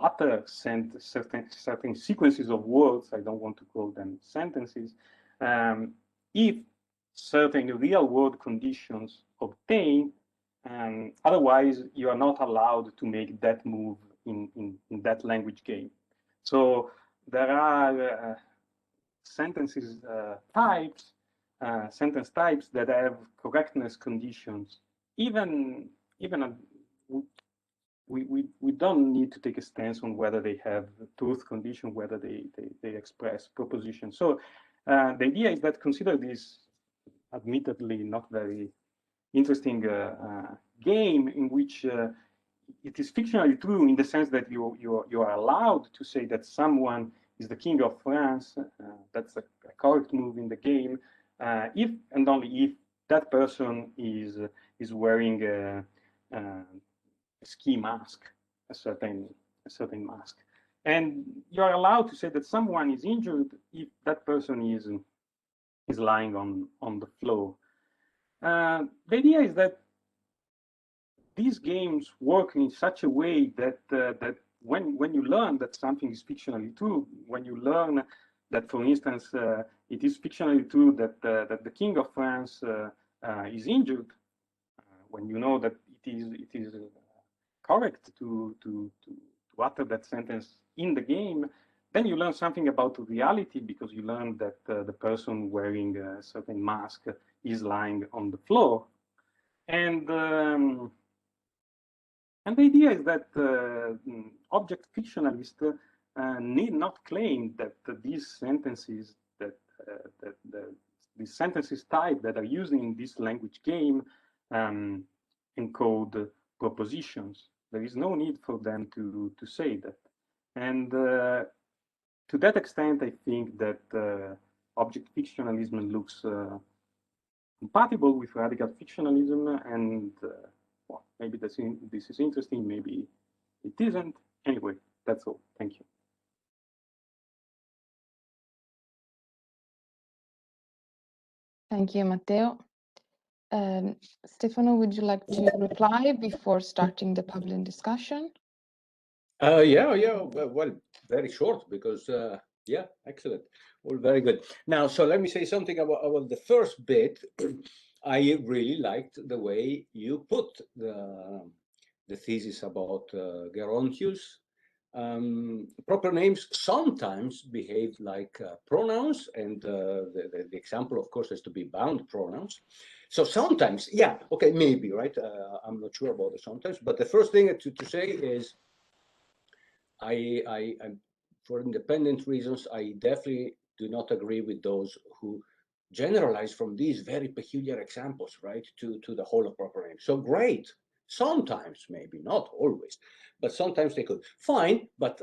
utter certain sequences of words. I don't want to call them sentences. If certain real world conditions obtain, otherwise you are not allowed to make that move in that language game. So there are sentence types that have correctness conditions. Even we don't need to take a stance on whether they have truth condition, whether they express proposition. So the idea is that consider this admittedly not very interesting game in which it is fictionally true in the sense that you are allowed to say that someone is the king of France. That's a correct move in the game, if and only if that person is wearing a ski mask, a certain mask, and you are allowed to say that someone is injured if that person is lying on the floor. The idea is that these games work in such a way that that when you learn that something is fictionally true, when you learn that, for instance, it is fictionally true that that the king of France is injured, when you know that it is correct to utter that sentence in the game, then you learn something about reality, because you learn that the person wearing a certain mask is lying on the floor. And the idea is that object fictionalists need not claim that these sentences these sentences type that are used in this language game encode propositions. There is no need for them to say that. And to that extent, I think that object fictionalism looks compatible with radical fictionalism, and well, maybe this is interesting, maybe it isn't. Anyway, that's all. Thank you. Thank you, Matteo. Stefano, would you like to reply before starting the public discussion? Yeah. Well, very short, because yeah, excellent. All very good. Now, so let me say something about the first bit. I really liked the way you put the thesis about Gerontius. Proper names sometimes behave like pronouns, and the example, of course, has to be bound pronouns. So sometimes, yeah, okay, maybe, right? I'm not sure about the sometimes, but the first thing to say is I for independent reasons, I definitely do not agree with those who generalize from these very peculiar examples, right, to the whole of proper names. So great, sometimes, maybe not always, but sometimes they could. Fine, but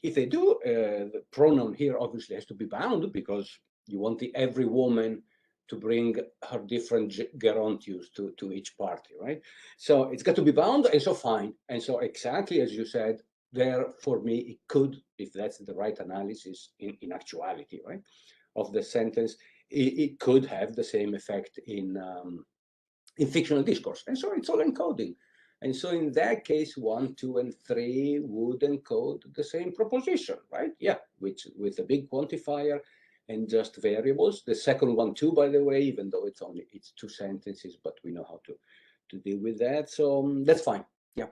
if they do, the pronoun here obviously has to be bound, because you want every woman to bring her different gerontius to each party, right? So it's got to be bound, and so fine. And so exactly as you said, there, for me, it could, if that's the right analysis in actuality, right, of the sentence, it could have the same effect in fictional discourse. And so it's all encoding. And so in that case, 1, 2, and 3 would encode the same proposition, right? Yeah, which with a big quantifier and just variables. The second one too, by the way, even though it's 2 sentences, but we know how to deal with that. So that's fine. Yeah,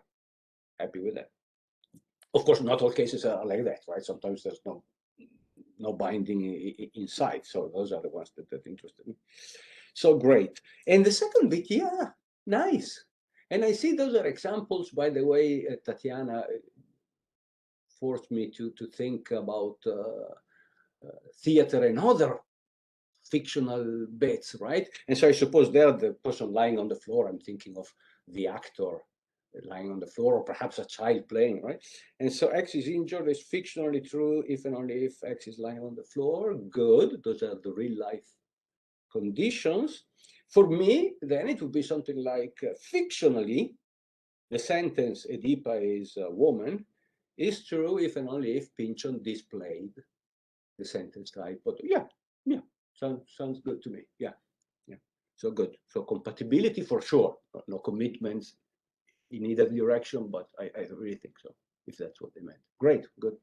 happy with that. Of course, not all cases are like that, right? Sometimes there's no binding inside. So those are the ones that interested me. So great. And the second bit, yeah, nice. And I see those are examples, by the way, Tatiana forced me to think about theater and other fictional bits, right? And so I suppose there, the person lying on the floor, I'm thinking of the actor lying on the floor, or perhaps a child playing, right? And so X is injured is fictionally true if and only if X is lying on the floor. Good. Those are the real life conditions. For me, then it would be something like fictionally, the sentence Edipa is a woman is true if and only if Pynchon displayed the sentence type. But yeah, sounds good to me. Yeah. So good. So compatibility for sure. No commitments in either direction, but I really think so, if that's what they meant. Great, good.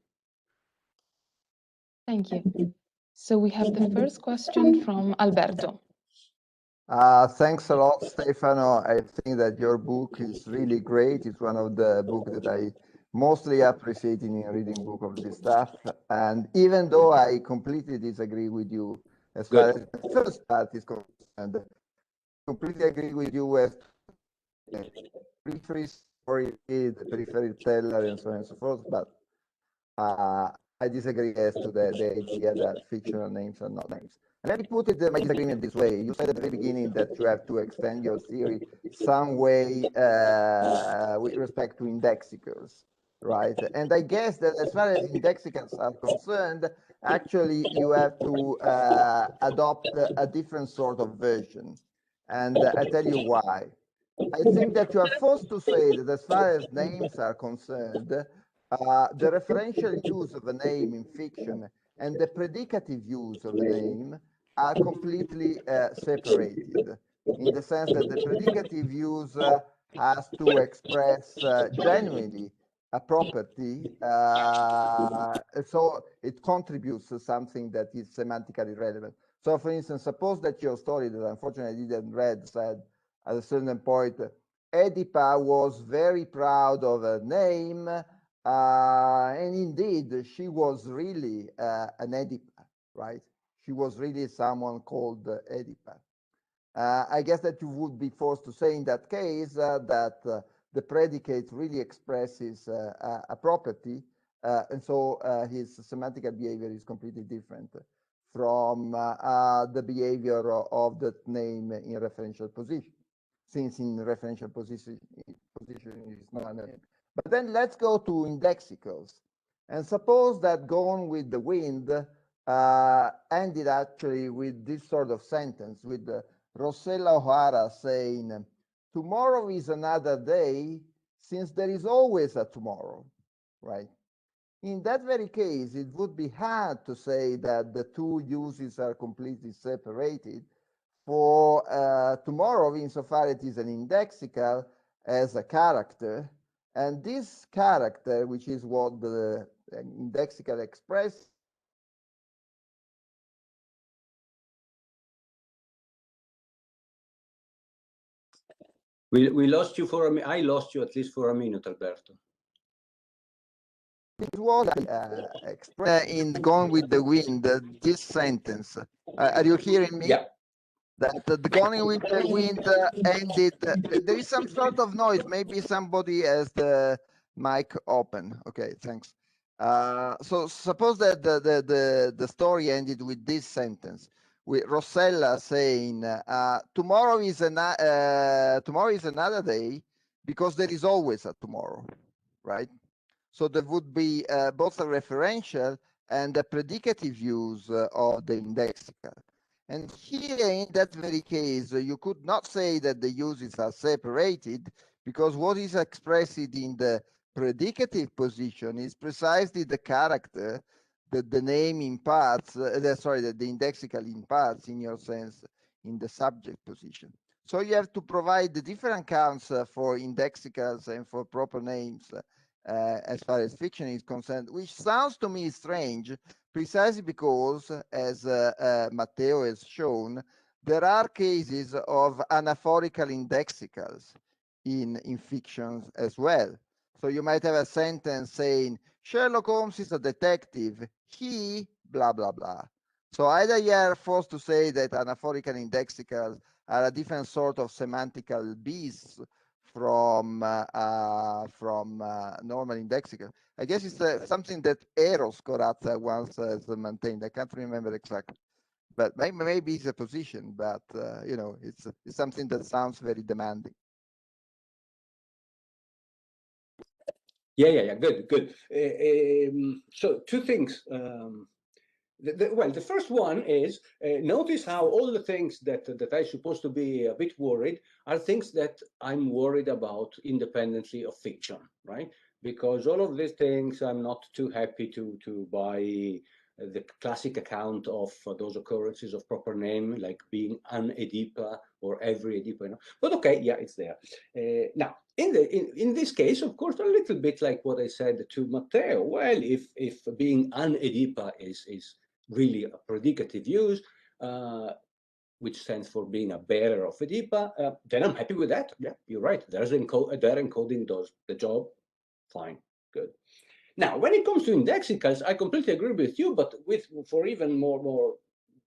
Thank you. So we have the first question from Alberto. Thanks a lot, Stefano. I think that your book is really great. It's one of the books that I mostly appreciating in reading book of this stuff. And even though I completely disagree with you as far as the first part is concerned, completely agree with you as prefer story, the preferred teller, and so on and so forth. But I disagree as to the idea that fictional names are not names. And let me put it my disagreement this way. You said at the very beginning that you have to extend your theory some way with respect to indexicals, right? And I guess that as far as indexicals are concerned, actually you have to adopt a different sort of version. And I tell you why. I think that you are forced to say that as far as names are concerned, the referential use of a name in fiction and the predicative use of a name are completely separated, in the sense that the predicative use has to express genuinely a property, so it contributes to something that is semantically relevant. So, for instance, suppose that your story that unfortunately I didn't read said at a certain point, Oedipa was very proud of her name, and indeed, she was really an Oedipa, right? She was really someone called Oedipa. I guess that you would be forced to say in that case that the predicate really expresses a property, and so his semantic behavior is completely different from the behavior of the name in referential position, since in referential position is not a name. But then let's go to indexicals. And suppose that Gone with the Wind ended actually with this sort of sentence, with Rossella O'Hara saying, tomorrow is another day, since there is always a tomorrow, right? In that very case, it would be hard to say that the two uses are completely separated. For tomorrow, insofar it is an indexical as a character, and this character, which is what the indexical express. We lost you for a minute. I lost you at least for a minute, Alberto. It was expressed in Gone with the Wind, this sentence. Are you hearing me? Yeah. That the Gone with the Wind ended. There is some sort of noise. Maybe somebody has the mic open. Okay, thanks. So suppose that the story ended with this sentence, with Rossella saying, tomorrow is another day, because there is always a tomorrow, right? So there would be both a referential and a predicative use of the indexical. And here, in that very case, you could not say that the uses are separated, because what is expressed in the predicative position is precisely the character that the name imparts, that the indexical imparts, in your sense, in the subject position. So you have to provide the different accounts for indexicals and for proper names as far as fiction is concerned, which sounds to me strange, precisely because, as Matteo has shown, there are cases of anaphorical indexicals in fictions as well. So you might have a sentence saying, Sherlock Holmes is a detective, he blah, blah, blah. So either you are forced to say that anaphorical indexicals are a different sort of semantical beasts from normal indexical. I guess it's something that Eros Corazza once has maintained. I can't remember exactly, but maybe it's a position. But you know, it's something that sounds very demanding. Yeah. Good. So two things. Well, the first one is notice how all the things that I'm supposed to be a bit worried are things that I'm worried about independently of fiction, right? Because all of these things, I'm not too happy to buy the classic account of those occurrences of proper name, like being an Oedipa or every Oedipa. You know? But okay, yeah, it's there. Now, in this case, of course, a little bit like what I said to Matteo. Well, if being an Oedipa is really a predicative use, which stands for being a bearer of Oedipa, then I'm happy with that. Yeah, you're right. Their encoding does the job. Fine, Good. Now, when it comes to indexicals, I completely agree with you, but for even more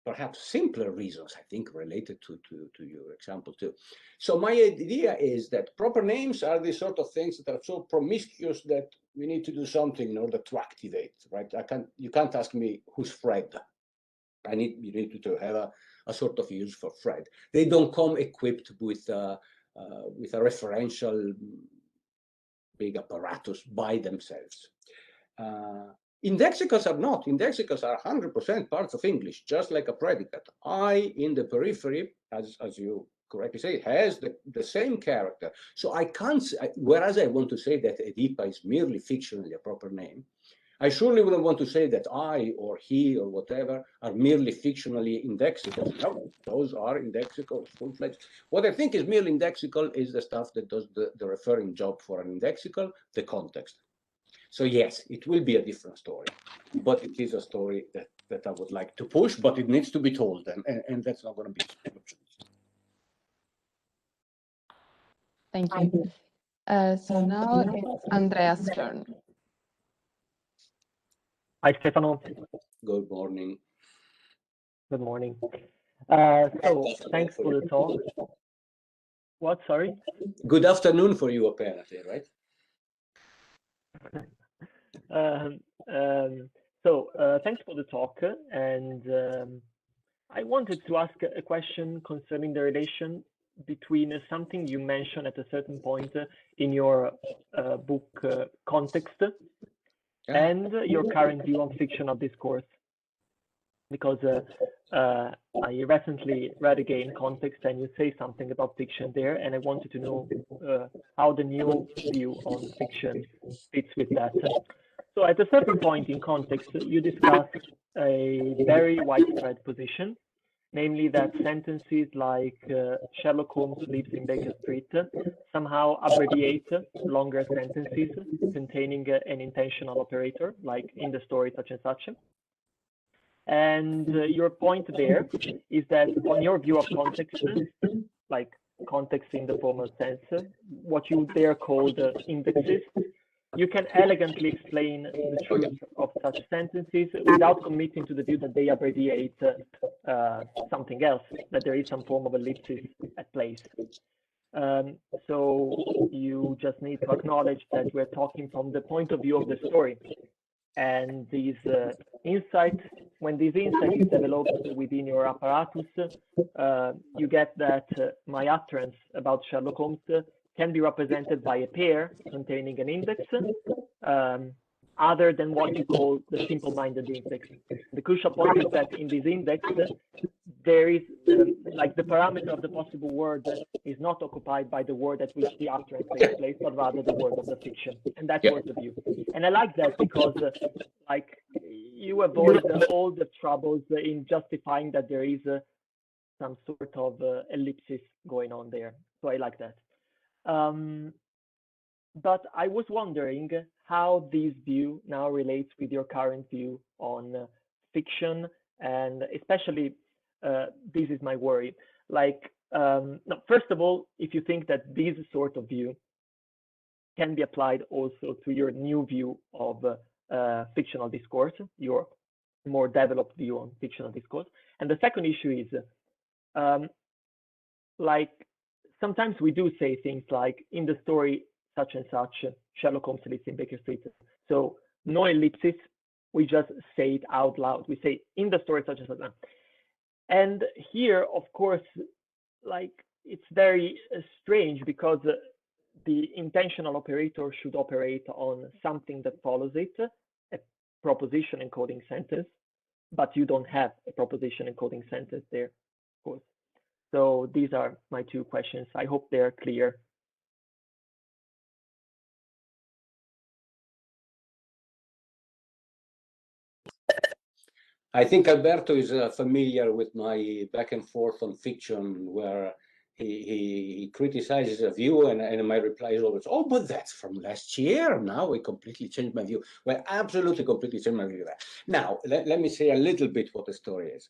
perhaps simpler reasons, I think, related to your example too. So my idea is that proper names are the sort of things that are so promiscuous that we need to do something in order to activate, right? You can't ask me who's Fred. You need to have a sort of use for Fred. They don't come equipped with a referential big apparatus by themselves. Indexicals are not. Indexicals are 100% parts of English, just like a predicate. I in the periphery, as you correctly say, has the same character. So I can't, whereas I want to say that Edipa is merely fictionally a proper name, I surely wouldn't want to say that I or he or whatever are merely fictionally indexicals. No, those are indexicals, full-fledged. What I think is merely indexical is the stuff that does the referring job for an indexical, the context. So yes, it will be a different story, but it is a story that I would like to push, but it needs to be told, and that's not going to be options. Thank you. So now it's Andrea's turn. Hi, Stefano. Good morning. Good morning. So thanks for the talk. What, sorry? Good afternoon for you, apparently, right? Thanks for the talk, and I wanted to ask a question concerning the relation between something you mentioned at a certain point in your book Context and your current view on fictional discourse. Because I recently read again Context, and you say something about fiction there, and I wanted to know how the new view on fiction fits with that. So at a certain point in Context, you discuss a very widespread position, namely that sentences like Sherlock Holmes lives in Baker Street somehow abbreviate longer sentences containing an intentional operator, like in the story such and such. And your point there is that on your view of context, like context in the formal sense, what you there call the indexes, you can elegantly explain the truth of such sentences without committing to the view that they abbreviate something else, that there is some form of ellipsis at place. So you just need to acknowledge that we're talking from the point of view of the story. And these insights, when this insight is developed within your apparatus, you get that my utterance about Sherlock Holmes can be represented by a pair containing an index, other than what you call the simple-minded index. The crucial point is that in this index, there is, like the parameter of the possible word is not occupied by the word at which the utterance takes place, but rather the word of the fiction. And that's what the view. And I like that because, like, you avoid all the troubles in justifying that there is some sort of ellipsis going on there. So I like that. But I was wondering how this view now relates with your current view on fiction, and especially this is my worry. Like, no, first of all, if you think that this sort of view can be applied also to your new view of fictional discourse, your more developed view on fictional discourse. And the second issue is, like, sometimes we do say things like in the story such and such, Sherlock Holmes lives in Baker Street. So no ellipsis, we just say it out loud. We say in the story such and such. And here, of course, like it's very strange because the intentional operator should operate on something that follows it, a proposition encoding sentence, but you don't have a proposition encoding sentence there, of course. So these are my two questions. I hope they're clear. I think Alberto is familiar with my back and forth on fiction, where he criticizes a view, and my reply is always, "Oh, but that's from last year. Now we completely changed my view." Well, absolutely, completely changed my view. Now, let me say a little bit what the story is.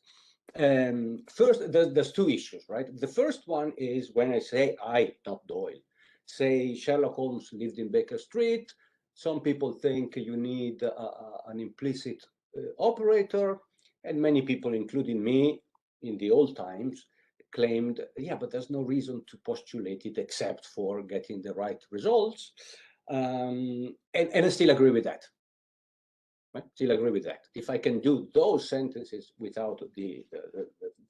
First, there's two issues, right? The first one is when I say I, not Doyle, say Sherlock Holmes lived in Baker Street. Some people think you need an implicit operator, and many people, including me, in the old times, claimed, yeah, but there's no reason to postulate it except for getting the right results. And I still agree with that. Right? Still agree with that. If I can do those sentences without the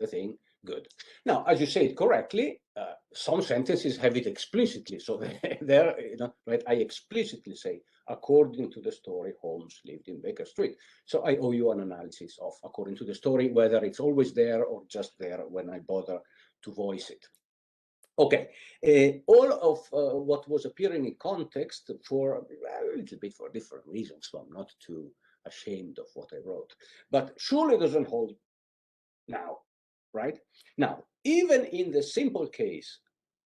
thing, good. Now, as you said correctly, some sentences have it explicitly. So there, you know, right? I explicitly say, according to the story, Holmes lived in Baker Street. So I owe you an analysis of, according to the story, whether it's always there or just there when I bother to voice it. Okay, all of what was appearing in context for a little bit for different reasons, so I'm not too ashamed of what I wrote, but surely doesn't hold now, right? Now, even in the simple case,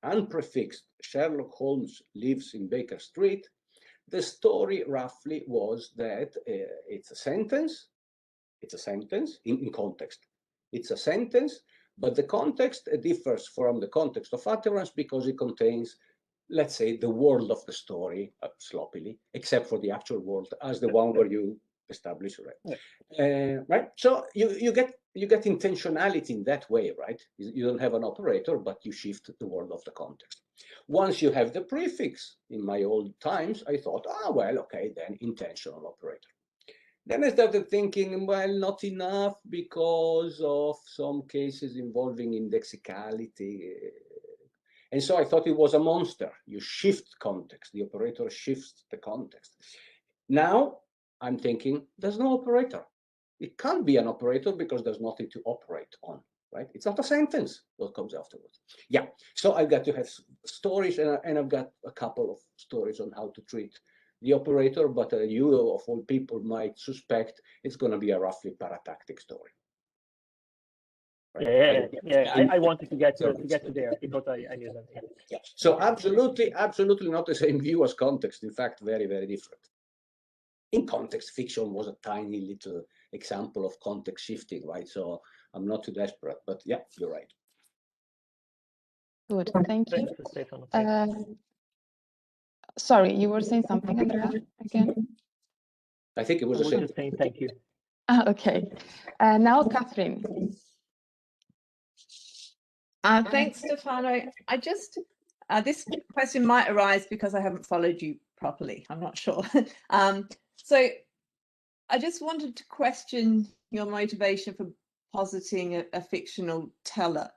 unprefixed Sherlock Holmes lives in Baker Street, the story roughly was that it's a sentence in context. It's a sentence, but the context differs from the context of utterance because it contains, let's say, the world of the story, sloppily, except for the actual world as the one where you establish, right? Yeah. Right. So you get intentionality in that way, right? You don't have an operator, but you shift the world of the context. Once you have the prefix, in my old times, I thought, well, okay, then intentional operator. Then I started thinking, well, not enough because of some cases involving indexicality. And so I thought it was a monster. You shift context. The operator shifts the context. Now I'm thinking there's no operator. It can't be an operator because there's nothing to operate on, right? It's not a sentence what comes afterwards. Yeah, so I've got to have stories, and I've got a couple of stories on how to treat the operator, but you of all people might suspect it's going to be a roughly paratactic story. Right? Yeah. I wanted to get to there because I knew that. Yeah. So absolutely not the same view as context. In fact, very, very different. In context, fiction was a tiny little example of context shifting, right? So I'm not too desperate, but yeah, you're right. Good, thank you. Stefano. Sorry, you were saying something, Andrea, again? I think it was the same. Just saying thank you. Okay. Now, Catherine. Thanks, Stefano. I just, this question might arise because I haven't followed you properly. I'm not sure. So I just wanted to question your motivation for positing a fictional teller.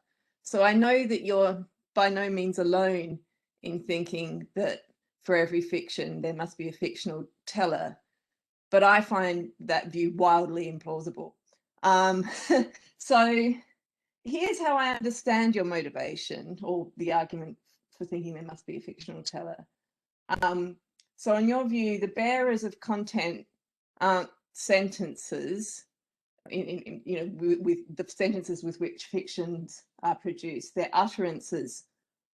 So I know that you're by no means alone in thinking that for every fiction, there must be a fictional teller, but I find that view wildly implausible. So here's how I understand your motivation, or the argument for thinking there must be a fictional teller. So in your view, the bearers of content aren't sentences, with the sentences with which fictions are produced. They're utterances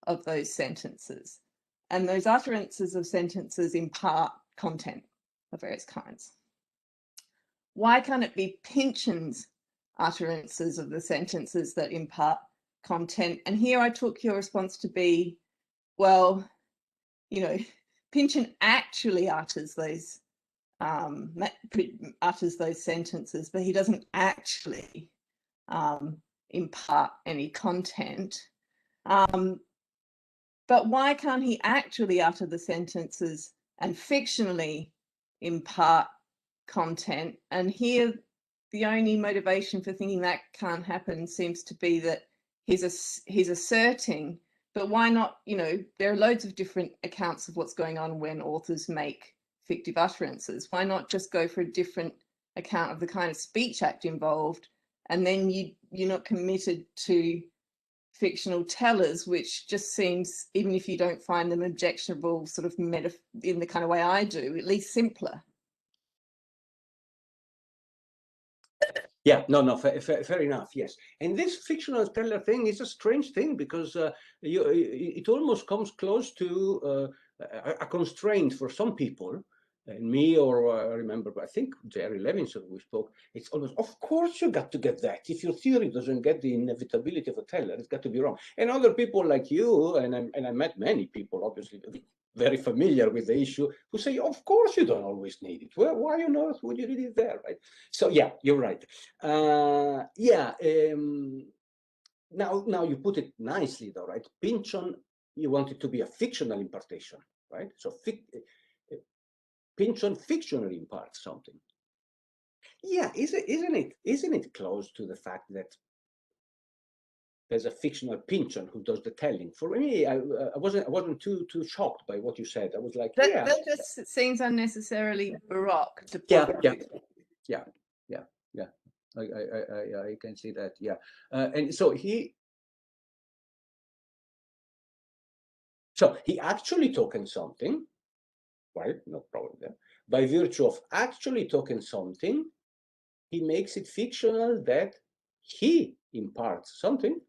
of those sentences. And those utterances of sentences impart content of various kinds. Why can't it be Pynchon's utterances of the sentences that impart content? And here I took your response to be, well, Pynchon actually utters those sentences, but he doesn't actually impart any content. But why can't he actually utter the sentences and fictionally impart content? And here, the only motivation for thinking that can't happen seems to be that he's asserting, but why not, there are loads of different accounts of what's going on when authors make fictive utterances. Why not just go for a different account of the kind of speech act involved, and then you're not committed to fictional tellers, which just seems, even if you don't find them objectionable sort of in the kind of way I do, at least simpler. Yeah, no, fair enough, yes. And this fictional teller thing is a strange thing because it almost comes close to a constraint for some people And me, or I remember, I think Jerry Levinson, we spoke, it's always, of course you got to get that. If your theory doesn't get the inevitability of a teller, it's got to be wrong. And other people like you, and I met many people, obviously, very familiar with the issue, who say, of course you don't always need it. Well, why on earth would you need it there, right? So yeah, you're right. Now you put it nicely though, right? Pynchon, you want it to be a fictional impartation, right? So Pynchon fictionally imparts something. Yeah, isn't it close to the fact that there's a fictional Pynchon who does the telling? For me, I wasn't too shocked by what you said. I was like, yeah, That just seems unnecessarily baroque to put yeah. I can see that. Yeah, and so he actually tokens something, right? No problem there. By virtue of actually token something, he makes it fictional that he imparts something.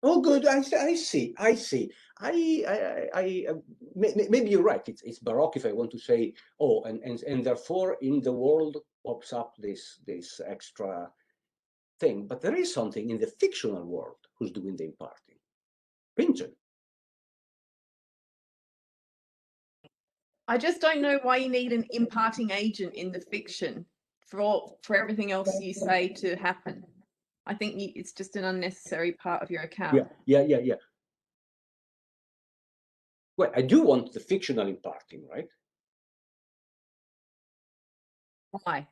Oh, good. I see. Maybe you're right. It's baroque if I want to say, oh, and therefore in the world pops up this extra thing. But there is something in the fictional world who's doing the imparting. Pynchon. I just don't know why you need an imparting agent in the fiction for everything else you say to happen. I think it's just an unnecessary part of your account. Yeah. Well, I do want the fictional imparting, right? Why?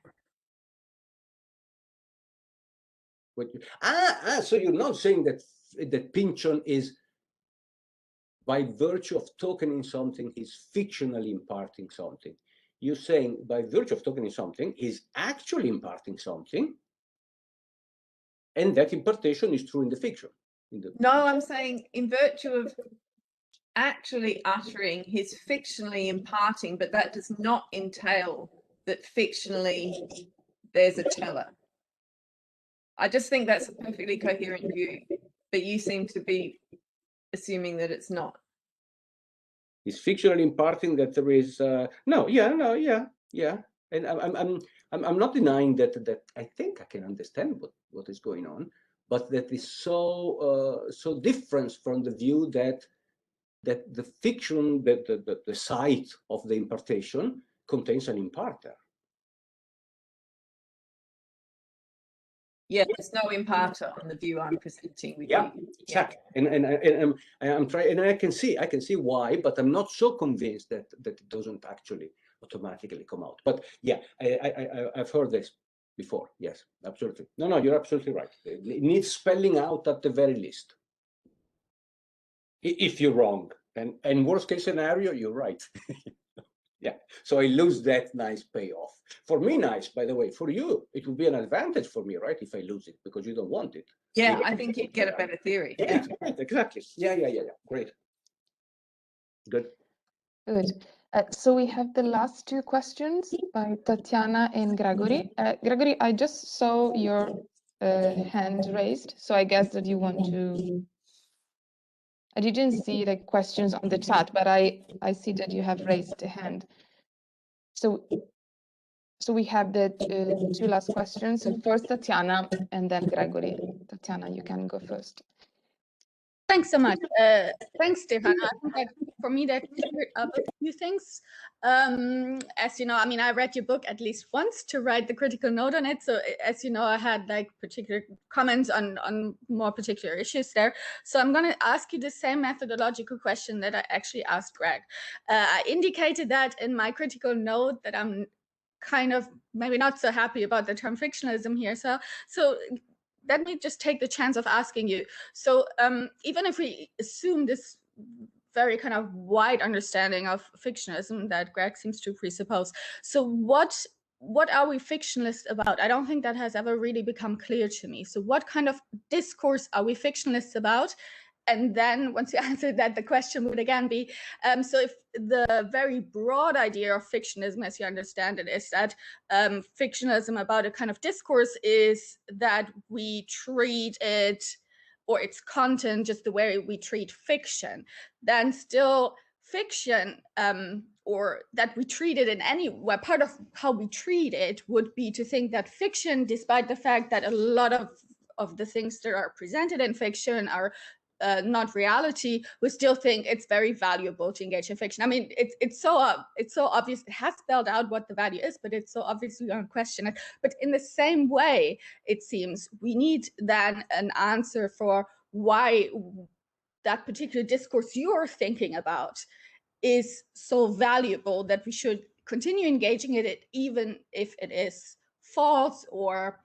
So you're not saying that Pynchon is, by virtue of tokening something, he's fictionally imparting something. You're saying by virtue of tokening something, he's actually imparting something, and that impartation is true in the fiction. No, I'm saying in virtue of actually uttering, he's fictionally imparting, but that does not entail that fictionally there's a teller. I just think that's a perfectly coherent view, but you seem to be assuming that it's not. He's fictionally imparting that there is yeah, and I'm not denying that I think I can understand what is going on, but that is so different from the view that the fiction, that the site of the impartation contains an imparter. Yeah, there's no imparter on the view I'm presenting with you. Exactly. And I'm trying, and I can see why, but I'm not so convinced that it doesn't actually automatically come out. But yeah, I've heard this before. Yes, absolutely. No, you're absolutely right. It needs spelling out at the very least. If you're wrong, and worst case scenario, you're right. Yeah, so I lose that nice payoff. For me, nice, by the way. For you, it would be an advantage for me, right? If I lose it, because you don't want it. Yeah, I think you'd get a better theory. Yeah. Exactly. Yeah. Great. Good. So we have the last two questions by Tatiana and Gregory. Gregory, I just saw your hand raised, so I guess that you want to. I didn't see the questions on the chat, but I see that you have raised a hand. So we have the two last questions. So first Tatiana and then Gregory. Tatiana, you can go first. Thanks so much. Thanks, Stefan. I think that for me that cleared up a few things. As you know, I mean, I read your book at least once to write the critical note on it. So as you know, I had like particular comments on more particular issues there. So I'm going to ask you the same methodological question that I actually asked Greg. I indicated that in my critical note that I'm kind of maybe not so happy about the term fictionalism here. So let me just take the chance of asking you. So even if we assume this very kind of wide understanding of fictionalism that Greg seems to presuppose, so what are we fictionalists about? I don't think that has ever really become clear to me. So what kind of discourse are we fictionalists about? And then once you answered that, the question would again be, so if the very broad idea of fictionalism, as you understand it, is that fictionalism about a kind of discourse is that we treat it or its content just the way we treat fiction, then still fiction, or that we treat it in any way, part of how we treat it would be to think that fiction, despite the fact that a lot of the things that are presented in fiction are not reality, we still think it's very valuable to engage in fiction. I mean, it's so obvious. It has spelled out what the value is, but it's so obvious we don't question it. But in the same way, it seems we need then an answer for why that particular discourse you're thinking about is so valuable that we should continue engaging in it, even if it is false or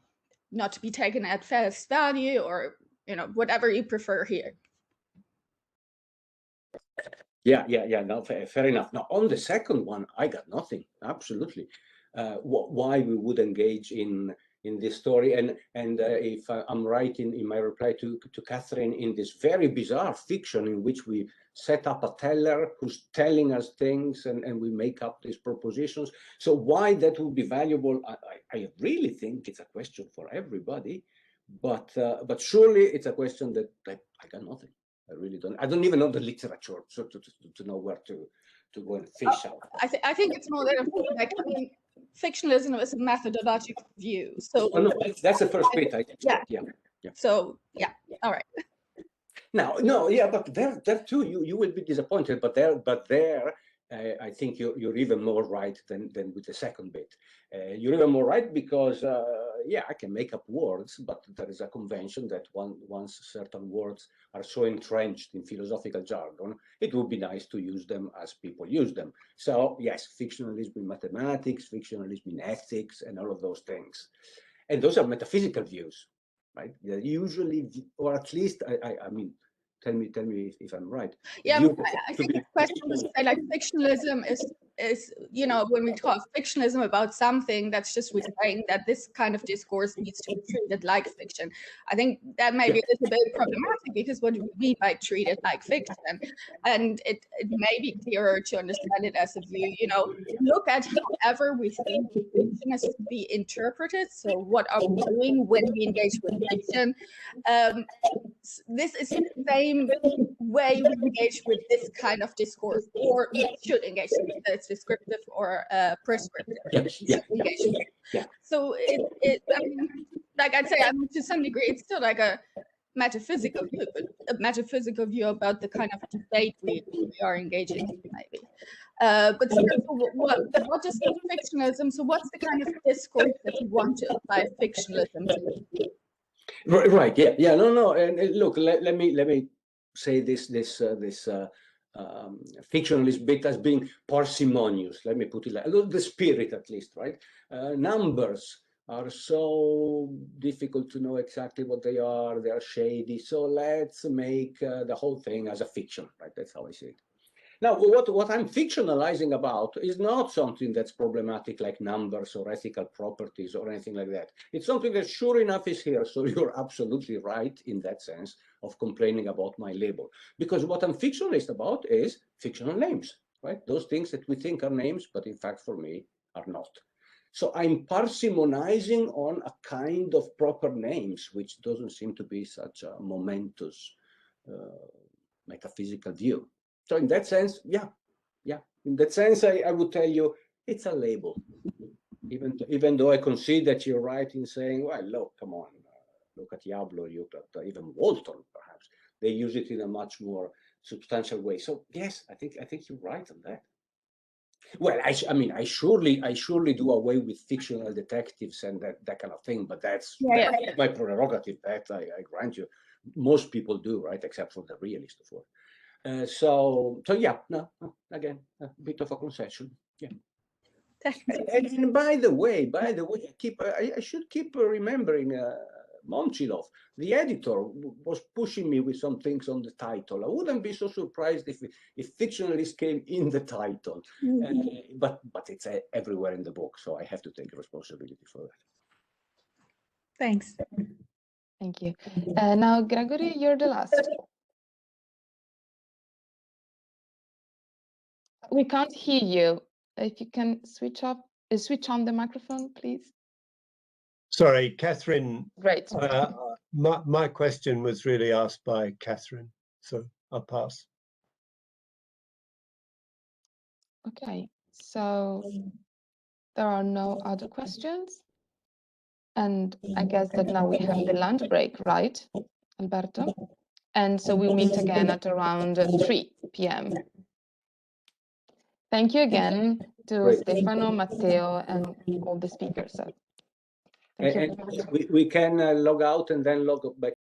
not to be taken at face value, or whatever you prefer here. Yeah. No, fair enough. Now, on the second one, I got nothing. Absolutely. Why we would engage in this story, and if I'm right in my reply to Catherine, in this very bizarre fiction in which we set up a teller who's telling us things, and we make up these propositions. So why that would be valuable? I really think it's a question for everybody, but surely it's a question that I got nothing. I really don't. I don't even know the literature to know where to go and fish out. I think it's more that, like, I mean, fictionalism is a methodological view. So no, that's the first bit. Yeah. So yeah, all right. No, yeah, but there too, you will be disappointed. But there, I think you're even more right than with the second bit. You're even more right because yeah, I can make up words, but there is a convention that once certain words are so entrenched in philosophical jargon, it would be nice to use them as people use them. So yes, fictionalism in mathematics, fictionalism in ethics, and all of those things, and those are metaphysical views, right? They're usually, or at least I mean. Tell me if I'm right. Yeah, I think the question was say, like, fictionalism is when we talk fictionalism about something, that's just we're saying that this kind of discourse needs to be treated like fiction. I think that may be a little bit problematic, because what do we mean by treated like fiction? And it may be clearer to understand it as a view, look at however we think fiction is to be interpreted. So what are we doing when we engage with fiction? This is the same way we engage with this kind of discourse, or we should engage with it. It's descriptive or prescriptive. Yeah. So I mean, like I'd say, to some degree, it's still like a metaphysical view, but a metaphysical view about the kind of debate we are engaging in, maybe. But so what is fictionalism? So what's the kind of discourse that you want to apply fictionalism to? Right. Yeah. No. And look, let me say this fictionalist bit as being parsimonious. Let me put it like the spirit, at least, right? Numbers are so difficult to know exactly what they are. They are shady. So let's make the whole thing as a fiction, right? That's how I see it. Now, what I'm fictionalizing about is not something that's problematic like numbers or ethical properties or anything like that. It's something that sure enough is here. So you're absolutely right in that sense of complaining about my label. Because what I'm fictionalist about is fictional names, right? Those things that we think are names, but in fact for me are not. So I'm parsimonizing on a kind of proper names, which doesn't seem to be such a momentous metaphysical view. So in that sense, yeah. In that sense, I would tell you it's a label. Even though I concede that you're right in saying, well, look, come on, look at Diablo, look at even Walton, perhaps. They use it in a much more substantial way. So yes, I think you're right on that. Well, I mean, I surely do away with fictional detectives and that kind of thing, but that's my prerogative. That I grant you, most people do, right, except for the realist, of course. So yeah, no, again, a bit of a concession. Yeah. And by the way, I should keep remembering Momchilov, the editor, was pushing me with some things on the title. I wouldn't be so surprised if fictionalist came in the title, but it's everywhere in the book, so I have to take responsibility for that. Thanks. Thank you. Now, Gregory, you're the last. We can't hear you. If you can switch on the microphone, please. Sorry, Catherine. Great. My question was really asked by Catherine, so I'll pass. Okay, so there are no other questions. And I guess that now we have the lunch break, right, Alberto? And so we'll meet again at around 3 p.m. Thank you again to Great. Stefano, Matteo, and all the speakers. Thank you very much. We can log out and then log back